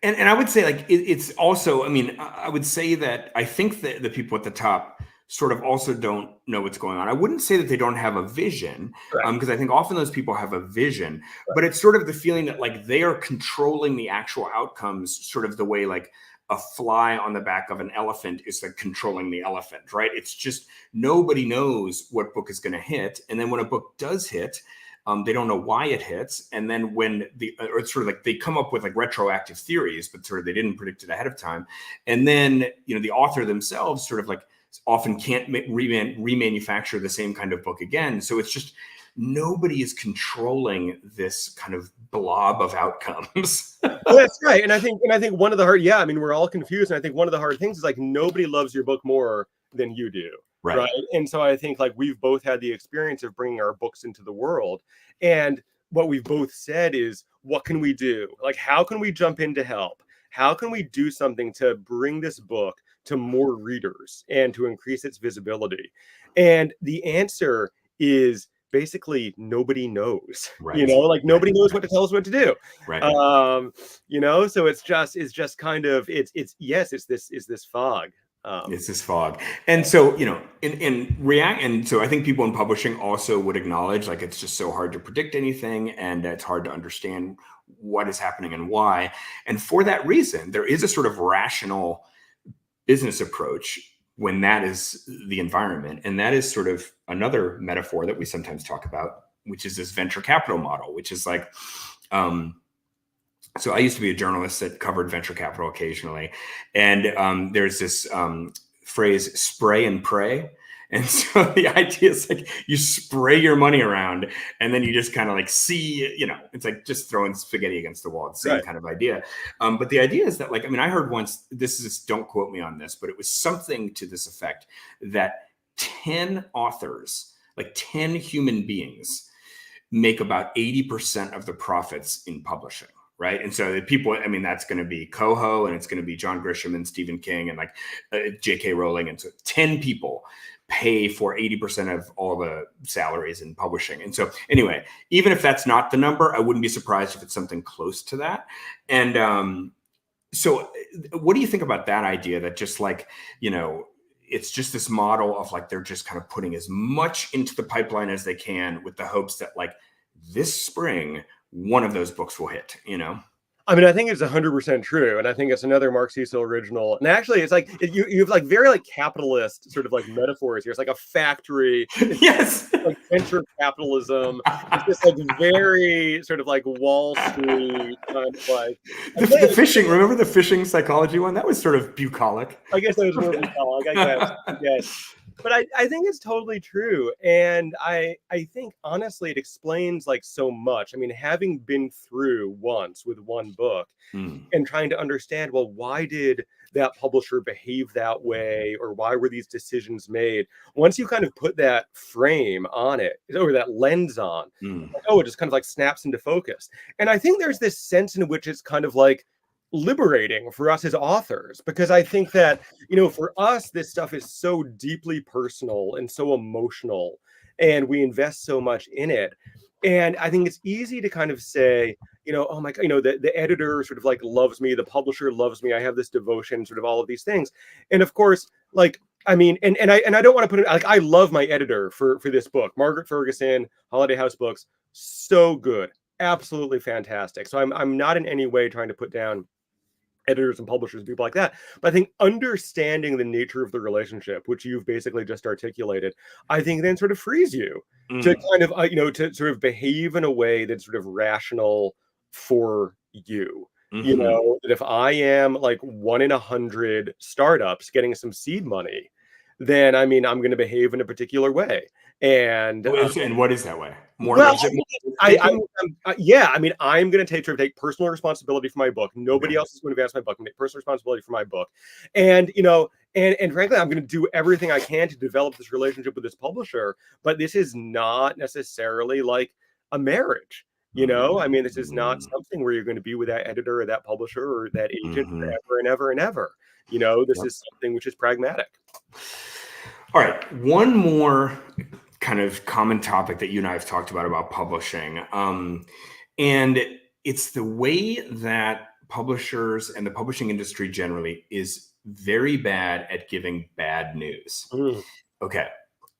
[SPEAKER 1] And I would say like it's also, I mean, I would say that I think that the people at the top sort of also don't know what's going on. I wouldn't say that they don't have a vision, because I think often those people have a vision, but it's sort of the feeling that like they are controlling the actual outcomes, sort of the way like a fly on the back of an elephant is like controlling the elephant, right? It's just nobody knows what book is going to hit. And then when a book does hit, they don't know why it hits. And then when or it's sort of like they come up with like retroactive theories, but sort of they didn't predict it ahead of time. And then, you know, the author themselves sort of like often can't remanufacture the same kind of book again. So it's just nobody is controlling this kind of blob of outcomes.
[SPEAKER 2] Well, that's right. And I think one of the hard, I mean, we're all confused. And I think one of the hard things is like nobody loves your book more than you do. Right. And so I think like we've both had the experience of bringing our books into the world. And what we've both said is, what can we do? Like, how can we jump in to help? How can we do something to bring this book to more readers and to increase its visibility? And the answer is basically nobody knows. Right. You know, like nobody knows what to tell us what to do.
[SPEAKER 1] Right.
[SPEAKER 2] You know, so it's just kind of it's this fog.
[SPEAKER 1] It's this fog. And so, you know, and so I think people in publishing also would acknowledge like it's just so hard to predict anything, and it's hard to understand what is happening and why. And for that reason, there is a sort of rational business approach when that is the environment. And that is sort of another metaphor that we sometimes talk about, which is this venture capital model, which is like, so I used to be a journalist that covered venture capital occasionally. And there's this phrase, spray and pray. And so the idea is like you spray your money around and then you just kind of like see, you know, it's like just throwing spaghetti against the wall. It's the same kind of idea. But the idea is that like, I mean, I heard once, don't quote me on this, but it was something to this effect that 10 authors, like 10 human beings, make about 80% of the profits in publishing. Right. And so the people, I mean, that's going to be Coho, and it's going to be John Grisham and Stephen King and like J.K. Rowling. And so 10 people pay for 80% of all the salaries in publishing. And so anyway, even if that's not the number, I wouldn't be surprised if it's something close to that. And so what do you think about that idea that just like, you know, it's just this model of like they're just kind of putting as much into the pipeline as they can with the hopes that like this spring, one of those books will hit, you know?
[SPEAKER 2] I mean, I think it's 100% true. And I think it's another Mark Cecil original. And actually, it's like, you have like very like capitalist sort of like metaphors here. It's like a factory.
[SPEAKER 1] Yes.
[SPEAKER 2] Like venture capitalism. It's just like very sort of like Wall Street kind of like.
[SPEAKER 1] The fishing, remember the fishing psychology one? That was sort of bucolic.
[SPEAKER 2] I guess that was more bucolic. I guess. But I think it's totally true. And I think honestly it explains like so much. I mean, having been through once with one book
[SPEAKER 1] Mm,
[SPEAKER 2] and trying to understand, well, why did that publisher behave that way, or why were these decisions made? Once you kind of put that frame on it, or that lens on,
[SPEAKER 1] mm,
[SPEAKER 2] like, oh, it just kind of like snaps into focus. And I think there's this sense in which it's kind of like liberating for us as authors, because I think that, for us, this stuff is so deeply personal and so emotional, and we invest so much in it. And I think it's easy to kind of say, oh my God, the editor sort of like loves me, the publisher loves me, I have this devotion, sort of all of these things. And of course, like, I mean, and I don't want to put it like, I love my editor for this book, Margaret Ferguson, Holiday House Books, so good, absolutely fantastic. So I'm not in any way trying to put down editors and publishers and people like that. But I think understanding the nature of the relationship, which you've basically just articulated, I think then sort of frees you to
[SPEAKER 1] mm.
[SPEAKER 2] kind of, to sort of behave in a way that's sort of rational for you.
[SPEAKER 1] Hmm.
[SPEAKER 2] That if I am like 1 in 100 startups getting some seed money, then I mean, I'm going to behave in a particular way. And
[SPEAKER 1] And what is that way? More
[SPEAKER 2] well,
[SPEAKER 1] like, is
[SPEAKER 2] I
[SPEAKER 1] it more
[SPEAKER 2] mean,
[SPEAKER 1] taking?
[SPEAKER 2] yeah, I mean, I'm going to take personal responsibility for my book.
[SPEAKER 1] Okay.
[SPEAKER 2] Nobody else is going to advance my book. I'm going to take personal responsibility for my book, and and frankly, I'm going to do everything I can to develop this relationship with this publisher. But this is not necessarily like a marriage. I mean, this is not something where you're going to be with that editor or that publisher or that agent
[SPEAKER 1] Mm-hmm.
[SPEAKER 2] forever and ever and ever. This
[SPEAKER 1] Yep.
[SPEAKER 2] is something which is pragmatic.
[SPEAKER 1] All right. One more kind of common topic that you and I have talked about publishing. And it's the way that publishers and the publishing industry generally is very bad at giving bad news.
[SPEAKER 2] Mm,
[SPEAKER 1] Okay.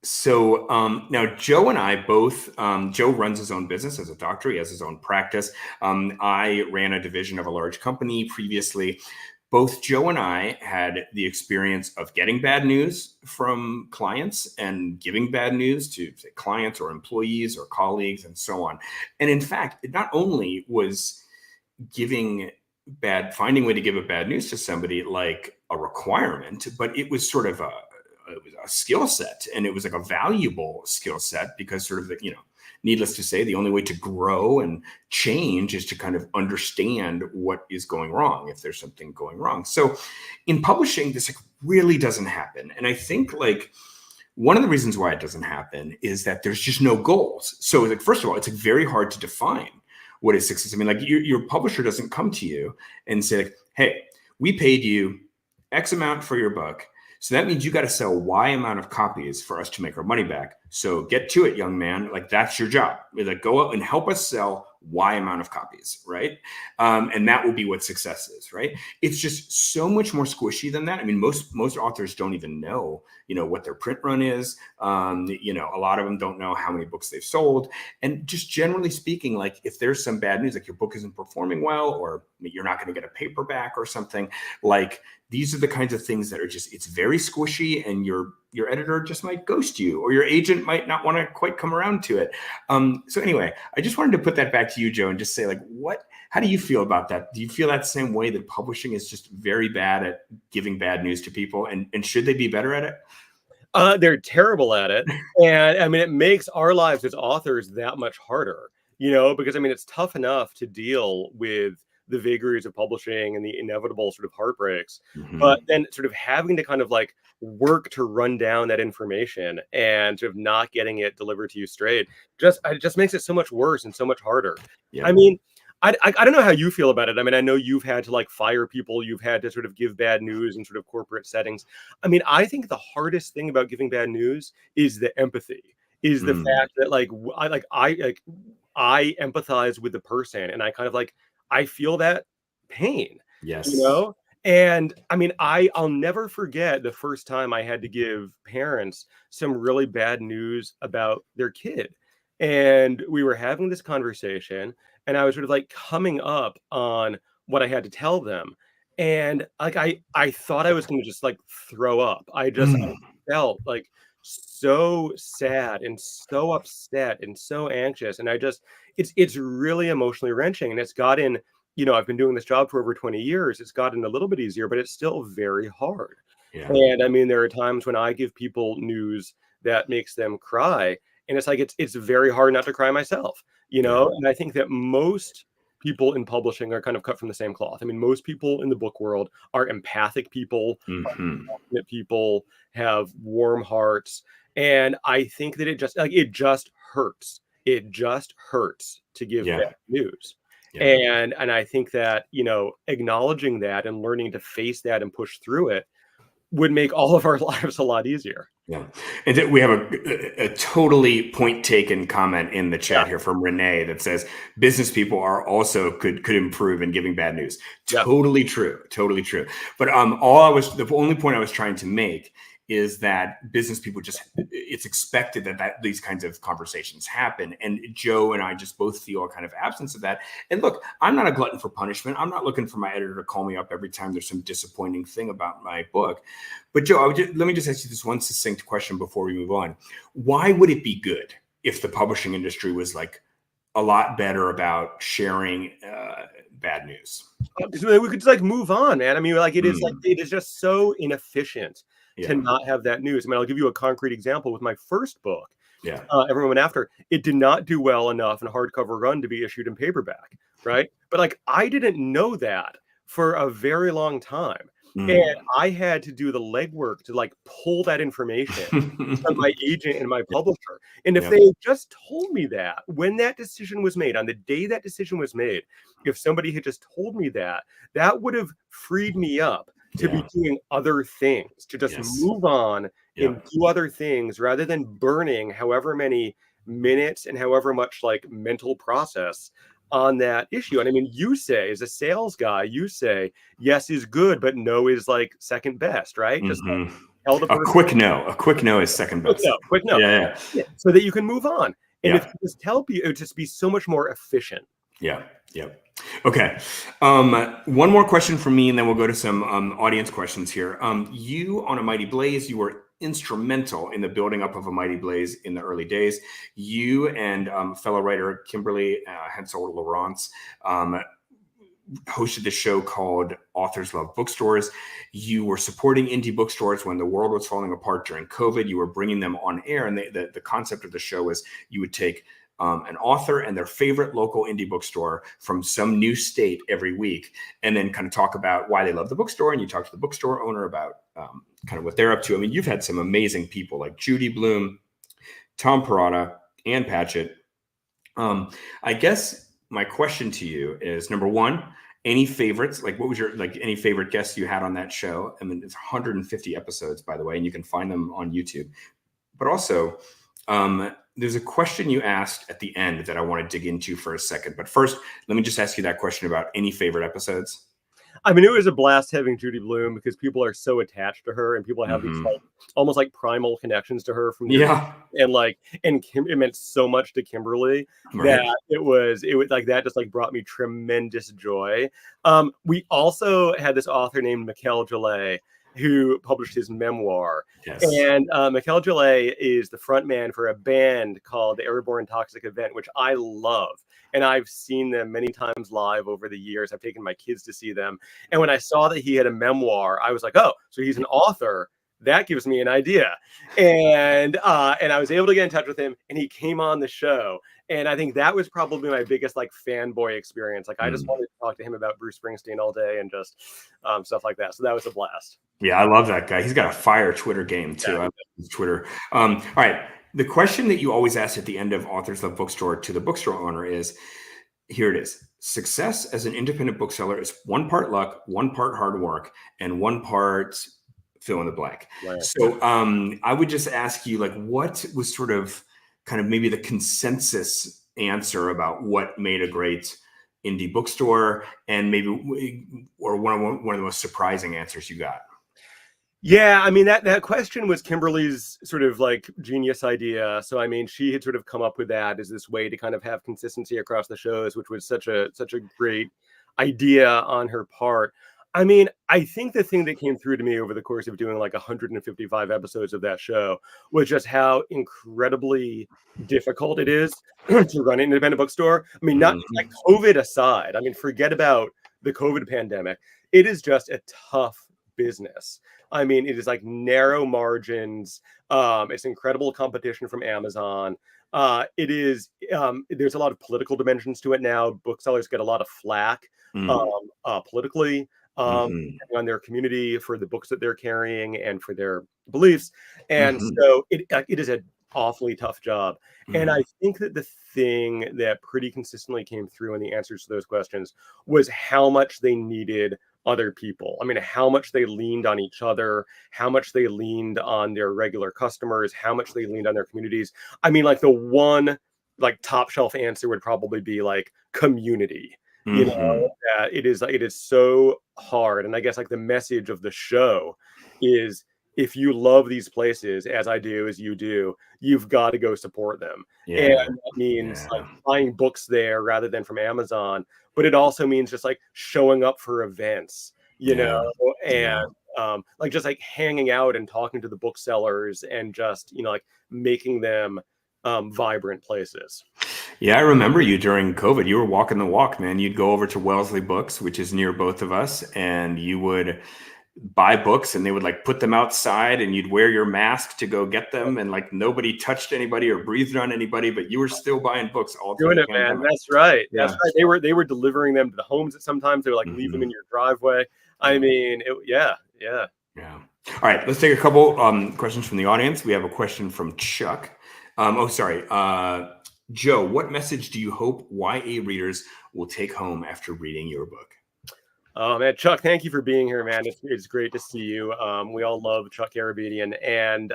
[SPEAKER 1] So now Joe and I both, Joe runs his own business as a doctor. He has his own practice. I ran a division of a large company previously. Both Joe and I had the experience of getting bad news from clients and giving bad news to, say, clients or employees or colleagues and so on. And in fact, it not only was finding a way to give a bad news to somebody like a requirement, but it was sort of a skill set, and it was like a valuable skill set because sort of needless to say, the only way to grow and change is to kind of understand what is going wrong if there's something going wrong. So in publishing, this really doesn't happen. And I think like one of the reasons why it doesn't happen is that there's just no goals. So like, first of all, it's like very hard to define what is success. I mean, like your publisher doesn't come to you and say like, hey, we paid you X amount for your book. So that means you got to sell Y amount of copies for us to make our money back. So get to it, young man. Like that's your job. Like go out and help us sell Y amount of copies, right? And that will be what success is, right? It's just so much more squishy than that. I mean, most authors don't even know, what their print run is. A lot of them don't know how many books they've sold. And just generally speaking, like if there's some bad news, like your book isn't performing well, or you're not going to get a paperback or something, like these are the kinds of things that are just, it's very squishy, and your editor just might ghost you, or your agent might not want to quite come around to it. So anyway, I just wanted to put that back to you, Joe, and just say like, how do you feel about that? Do you feel that same way, that publishing is just very bad at giving bad news to people, and should they be better at it?
[SPEAKER 2] They're terrible at it. And I mean, it makes our lives as authors that much harder, because I mean, it's tough enough to deal with the vagaries of publishing and the inevitable sort of heartbreaks, but
[SPEAKER 1] Mm-hmm.
[SPEAKER 2] then sort of having to kind of like work to run down that information and sort of not getting it delivered to you straight, it just makes it so much worse and so much harder. I
[SPEAKER 1] Yep.
[SPEAKER 2] mean, I don't know how you feel about it. I mean, I know you've had to like fire people, you've had to sort of give bad news in sort of corporate settings. I mean, I think the hardest thing about giving bad news is the empathy, is the
[SPEAKER 1] Mm.
[SPEAKER 2] fact that like I empathize with the person, and I kind of like I feel that pain, you
[SPEAKER 1] Yes.
[SPEAKER 2] know? And I mean, I'll never forget the first time I had to give parents some really bad news about their kid. And we were having this conversation, and I was sort of like coming up on what I had to tell them. And like I thought I was going to just like throw up. I
[SPEAKER 1] Mm.
[SPEAKER 2] felt like so sad and so upset and so anxious, and it's really emotionally wrenching, and it's gotten, I've been doing this job for over 20 years. It's gotten a little bit easier, but it's still very hard.
[SPEAKER 1] Yeah.
[SPEAKER 2] And I mean, there are times when I give people news that makes them cry, and it's like it's very hard not to cry myself, you
[SPEAKER 1] Yeah.
[SPEAKER 2] know. And I think that most people in publishing are kind of cut from the same cloth. I mean, most people in the book world are empathic people,
[SPEAKER 1] Hmm.
[SPEAKER 2] that people have warm hearts, and I think that it just hurts. It just hurts to give
[SPEAKER 1] Yeah.
[SPEAKER 2] bad news.
[SPEAKER 1] Yeah.
[SPEAKER 2] And I think that, acknowledging that and learning to face that and push through it would make all of our lives a lot easier.
[SPEAKER 1] Yeah. And we have a totally point taken comment in the
[SPEAKER 2] Yeah.
[SPEAKER 1] chat here from Renee that says business people are also could improve in giving bad news.
[SPEAKER 2] Yeah.
[SPEAKER 1] Totally true. Totally true. But the only point I was trying to make is that business people it's expected that these kinds of conversations happen. And Joe and I just both feel a kind of absence of that. And look, I'm not a glutton for punishment. I'm not looking for my editor to call me up every time there's some disappointing thing about my book. But Joe, let me just ask you this one succinct question before we move on. Why would it be good if the publishing industry was like a lot better about sharing bad news?
[SPEAKER 2] So we could just like move on, man. I mean, like it is just so inefficient to
[SPEAKER 1] Yeah.
[SPEAKER 2] not have that news. I mean, I'll give you a concrete example with my first book.
[SPEAKER 1] Yeah.
[SPEAKER 2] Every Moment After, it did not do well enough in a hardcover run to be issued in paperback, right? But like I didn't know that for a very long time. And I had to do the legwork to like pull that information from my agent and my publisher. And if
[SPEAKER 1] Yep.
[SPEAKER 2] they had just told me that when that decision was made, on the day that decision was made, if somebody had just told me that, that would have freed me up to be doing other things, to just
[SPEAKER 1] Yes.
[SPEAKER 2] move on and
[SPEAKER 1] Yep.
[SPEAKER 2] do other things rather than burning however many minutes and however much like mental process on that issue. And I mean, you say, as a sales guy, you say yes is good, but no is like second best, right? Just like, tell the
[SPEAKER 1] A
[SPEAKER 2] person
[SPEAKER 1] quick no is second best.
[SPEAKER 2] quick no,
[SPEAKER 1] Yeah.
[SPEAKER 2] so that you can move on. And if
[SPEAKER 1] Yeah.
[SPEAKER 2] you just tell people, it would just be so much more efficient.
[SPEAKER 1] Yeah. Yeah. Okay. One more question from me, and then we'll go to some audience questions here. You on A Mighty Blaze, you were instrumental in the building up of A Mighty Blaze in the early days. You and fellow writer Kimberly Hensel Lawrence hosted the show called Authors Love Bookstores. You were supporting indie bookstores when the world was falling apart during COVID. You were bringing them on air, and the concept of the show was you would take an author and their favorite local indie bookstore from some new state every week, and then kind of talk about why they love the bookstore. And you talk to the bookstore owner about kind of what they're up to. I mean, you've had some amazing people like Judy Bloom, Tom Perrotta, Ann Patchett. I guess my question to you is, number one, any favorites? Like, what was your any favorite guests you had on that show? I mean, it's 150 episodes, by the way, and you can find them on YouTube. But also, there's a question you asked at the end that I want to dig into for a second. But first, let me just ask you that question about any favorite episodes.
[SPEAKER 2] I mean, it was a blast having Judy Bloom because people are so attached to her and people have these like almost like primal connections to her from it meant so much to Kimberly that it was like that just like brought me tremendous joy. We also had this author named Mikhail Gillet who published his memoir.
[SPEAKER 1] Yes.
[SPEAKER 2] And Mikhail Gillet is the front man for a band called the Airborne Toxic Event, which I love. And I've seen them many times live over the years. I've taken my kids to see them. And when I saw that he had a memoir, I was like, oh, so he's an author. That gives me an idea. And I was able to get in touch with him, and he came on the show. And I think that was probably my biggest like fanboy experience. Like I just wanted to talk to him about Bruce Springsteen all day and just stuff like that. So that was a blast.
[SPEAKER 1] Yeah, I love that guy. He's got a fire Twitter game too. I love his Twitter. All right. The question that you always ask at the end of Authors Love Bookstore to the bookstore owner is, here it is. Success as an independent bookseller is one part luck, one part hard work, and one part fill in the blank. Right. So I would just ask you, like, what was sort of kind of maybe the consensus answer about what made a great indie bookstore, and maybe or one of the most surprising answers you got?
[SPEAKER 2] Yeah, I mean, that question was Kimberly's sort of like genius idea. So, I mean, she had sort of come up with that as this way to kind of have consistency across the shows, which was such a great idea on her part. I mean, I think the thing that came through to me over the course of doing like 155 episodes of that show was just how incredibly difficult it is to run an independent bookstore. I mean, not like COVID aside, I mean, forget about the COVID pandemic. It is just a tough business. I mean, it is like narrow margins. It's incredible competition from Amazon. It is, there's a lot of political dimensions to it now. Booksellers get a lot of flack politically on their community for the books that they're carrying and for their beliefs. And so it is an awfully tough job. And I think that the thing that pretty consistently came through in the answers to those questions was how much they needed other people. I mean, how much they leaned on each other, how much they leaned on their regular customers, how much they leaned on their communities. I mean, like the one like top shelf answer would probably be like community. You know, it is so hard. And I guess like the message of the show is, if you love these places as I do, as you do, you've got to go support them. And that means like buying books there rather than from Amazon. But it also means just like showing up for events, you know, and like just like hanging out and talking to the booksellers and just, you know, like making them vibrant places.
[SPEAKER 1] Yeah, I remember you during COVID. You were walking the walk, man. You'd go over to Wellesley Books, which is near both of us, and you would buy books and they would like put them outside and you'd wear your mask to go get them, and like nobody touched anybody or breathed on anybody, but you were still buying books all
[SPEAKER 2] doing it, man. That's right.
[SPEAKER 1] Yeah.
[SPEAKER 2] That's right. They were delivering them to the homes at sometimes. They were like leave them in your driveway. I mean, yeah.
[SPEAKER 1] All right, let's take a couple questions from the audience. We have a question from Chuck. Joe, what message do you hope YA readers will take home after reading your book?
[SPEAKER 2] Oh man, Chuck, thank you for being here, man. It's great to see you. We all love Chuck Arabedian, and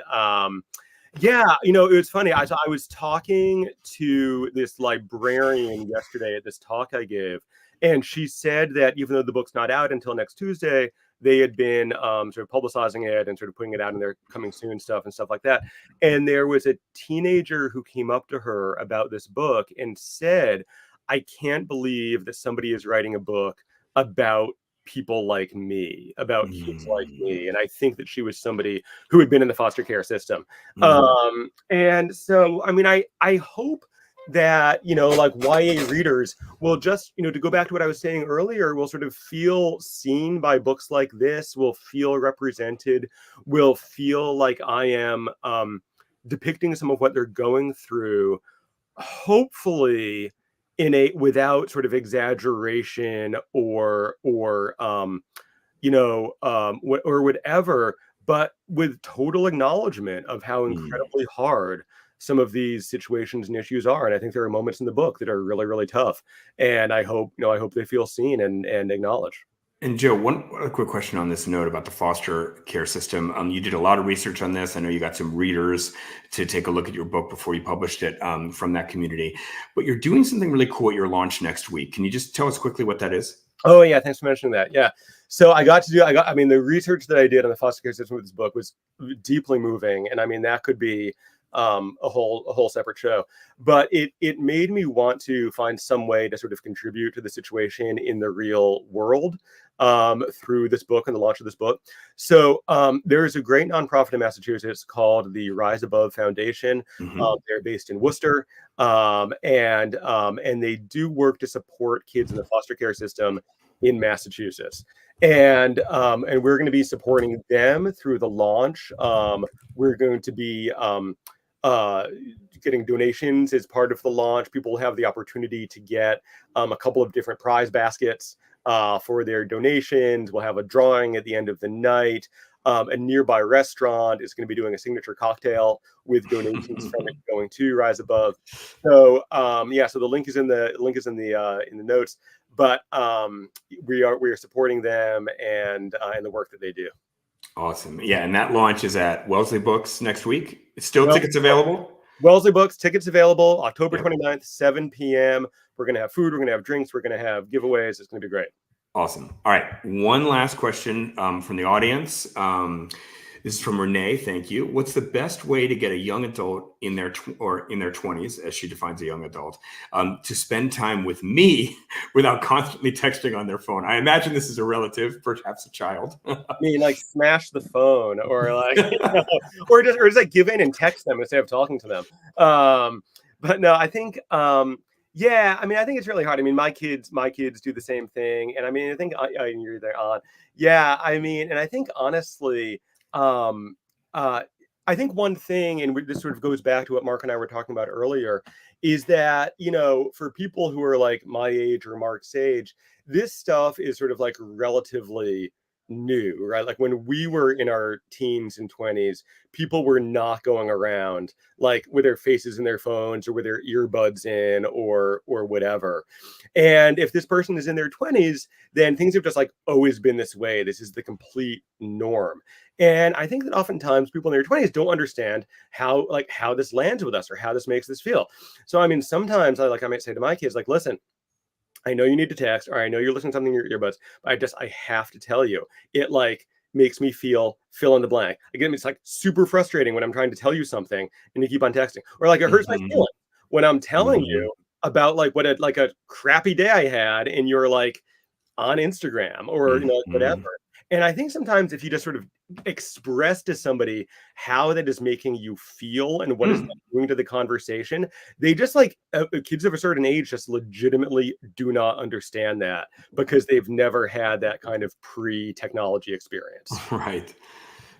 [SPEAKER 2] yeah, you know, it was funny. I was talking to this librarian yesterday at this talk I gave, and she said that even though the book's not out until next Tuesday, they had been sort of publicizing it and sort of putting it out in their coming soon stuff and stuff like that. And there was a teenager who came up to her about this book and said, "I can't believe that somebody is writing a book about people like me, about kids like me." And I think that she was somebody who had been in the foster care system. And so, I mean, I hope that, you know, like YA readers will just, you know, to go back to what I was saying earlier, will sort of feel seen by books like this, will feel represented, will feel like I am depicting some of what they're going through, hopefully without sort of exaggeration or whatever, but with total acknowledgement of how incredibly hard some of these situations and issues are. And I think there are moments in the book that are really, really tough. And I hope they feel seen and acknowledged.
[SPEAKER 1] And Joe, one quick question on this note about the foster care system. You did a lot of research on this. I know you got some readers to take a look at your book before you published it from that community. But you're doing something really cool at your launch next week. Can you just tell us quickly what that is?
[SPEAKER 2] Oh yeah, thanks for mentioning that. Yeah, so I mean, the research that I did on the foster care system with this book was deeply moving, and I mean that could be a whole separate show, but it made me want to find some way to sort of contribute to the situation in the real world through this book and the launch of this book. So there is a great nonprofit in Massachusetts called the Rise Above Foundation. They're based in Worcester, and they do work to support kids in the foster care system in Massachusetts. And we're going to be supporting them through the launch. We're going to be getting donations as part of the launch. People will have the opportunity to get a couple of different prize baskets for their donations. We'll have a drawing at the end of the night. A nearby restaurant is going to be doing a signature cocktail with donations from it going to Rise Above. So so the link is in the notes. But we are supporting them and the work that they do.
[SPEAKER 1] Awesome. Yeah, and that launch is at Wellesley Books next week. It's still tickets available?
[SPEAKER 2] Wellesley Books, tickets available October 29th, 7 p.m. We're going to have food. We're going to have drinks. We're going to have giveaways. It's going to be great.
[SPEAKER 1] Awesome. All right. One last question from the audience. This is from Renee. Thank you. What's the best way to get a young adult in their 20s, as she defines a young adult, to spend time with me without constantly texting on their phone? I imagine this is a relative, perhaps a child.
[SPEAKER 2] I mean, like smash the phone, or like, or just like give in and text them instead of talking to them. But no, I think Yeah, I mean, I think it's really hard. I mean, my kids do the same thing, and I mean, I think you're there on. Yeah, I mean, and I think honestly, um, uh, I think one thing, and this sort of goes back to what Mark and I were talking about earlier, is that for people who are like my age or Mark's age, this stuff is sort of like relatively new, right? Like when we were in our teens and 20s, people were not going around like with their faces in their phones or with their earbuds in or whatever. And if this person is in their 20s, then things have just like always been this way. This is the complete norm. And I think that oftentimes people in their 20s don't understand how this lands with us or how this makes us feel. So I mean, sometimes I might say to my kids, like, listen, I know you need to text, or I know you're listening to something in your earbuds, but I have to tell you, it like makes me feel fill in the blank. Again, it's like super frustrating when I'm trying to tell you something and you keep on texting, or like it hurts my
[SPEAKER 1] Mhm.
[SPEAKER 2] feelings when I'm telling
[SPEAKER 1] Mhm.
[SPEAKER 2] you about like what a crappy day I had, and you're like on Instagram or whatever.
[SPEAKER 1] Mhm.
[SPEAKER 2] And I think sometimes if you just sort of express to somebody how that is making you feel and what is that
[SPEAKER 1] Mm.
[SPEAKER 2] doing to the conversation, they just like kids of a certain age just legitimately do not understand that because they've never had that kind of pre-technology experience.
[SPEAKER 1] Right.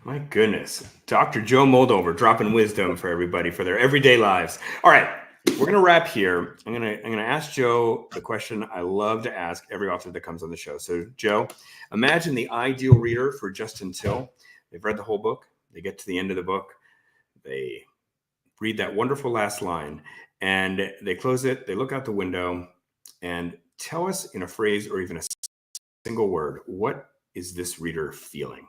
[SPEAKER 1] My goodness. Dr. Joe Moldover dropping wisdom for everybody for their everyday lives. All right. We're gonna wrap here. I'm gonna ask Joe the question I love to ask every author that comes on the show. So, Joe, imagine the ideal reader for Justin Till. They've read the whole book. They get to the end of the book. They read that wonderful last line, and they close it. They look out the window, and tell us in a phrase or even a single word, what is this reader feeling?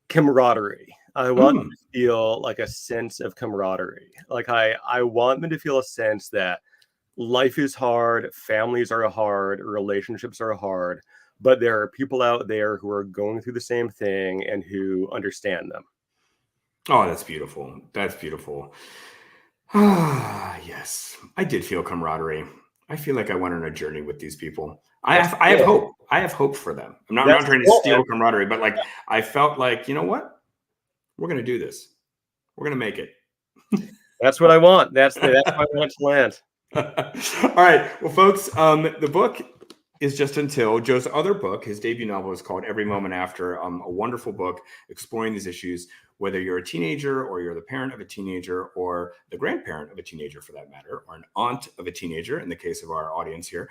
[SPEAKER 2] Camaraderie. I want them
[SPEAKER 1] Mm,
[SPEAKER 2] to feel like a sense of camaraderie. Like I want them to feel a sense that life is hard, families are hard, relationships are hard, but there are people out there who are going through the same thing and who understand them.
[SPEAKER 1] oh, that's beautiful. That's beautiful. Ah, yes. I did feel camaraderie. I feel like I went on a journey with these people.
[SPEAKER 2] That's
[SPEAKER 1] I have
[SPEAKER 2] cool.
[SPEAKER 1] hope. I have hope for them. I'm not
[SPEAKER 2] That's
[SPEAKER 1] trying to
[SPEAKER 2] cool, man.
[SPEAKER 1] steal camaraderie, but like I felt like, you know what? We're gonna do this. We're gonna make it.
[SPEAKER 2] That's what I want. That's what I want to land.
[SPEAKER 1] All right. Well, folks, the book is Just Until. Joe's other book, his debut novel, is called Every Moment After. A wonderful book exploring these issues, whether you're a teenager or you're the parent of a teenager or the grandparent of a teenager for that matter, or an aunt of a teenager in the case of our audience here.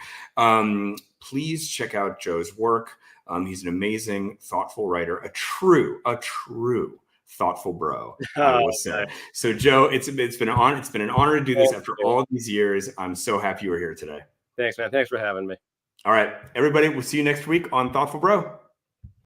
[SPEAKER 1] Please check out Joe's work. He's an amazing, thoughtful writer, a true thoughtful bro, I
[SPEAKER 2] Oh,
[SPEAKER 1] will say. So, Joe, it's been an honor. It's been an honor to do this
[SPEAKER 2] thank
[SPEAKER 1] after
[SPEAKER 2] you.
[SPEAKER 1] all these years. I'm so happy you were here today.
[SPEAKER 2] Thanks, man. Thanks for having me.
[SPEAKER 1] All right, everybody, we'll see you next week on Thoughtful Bro.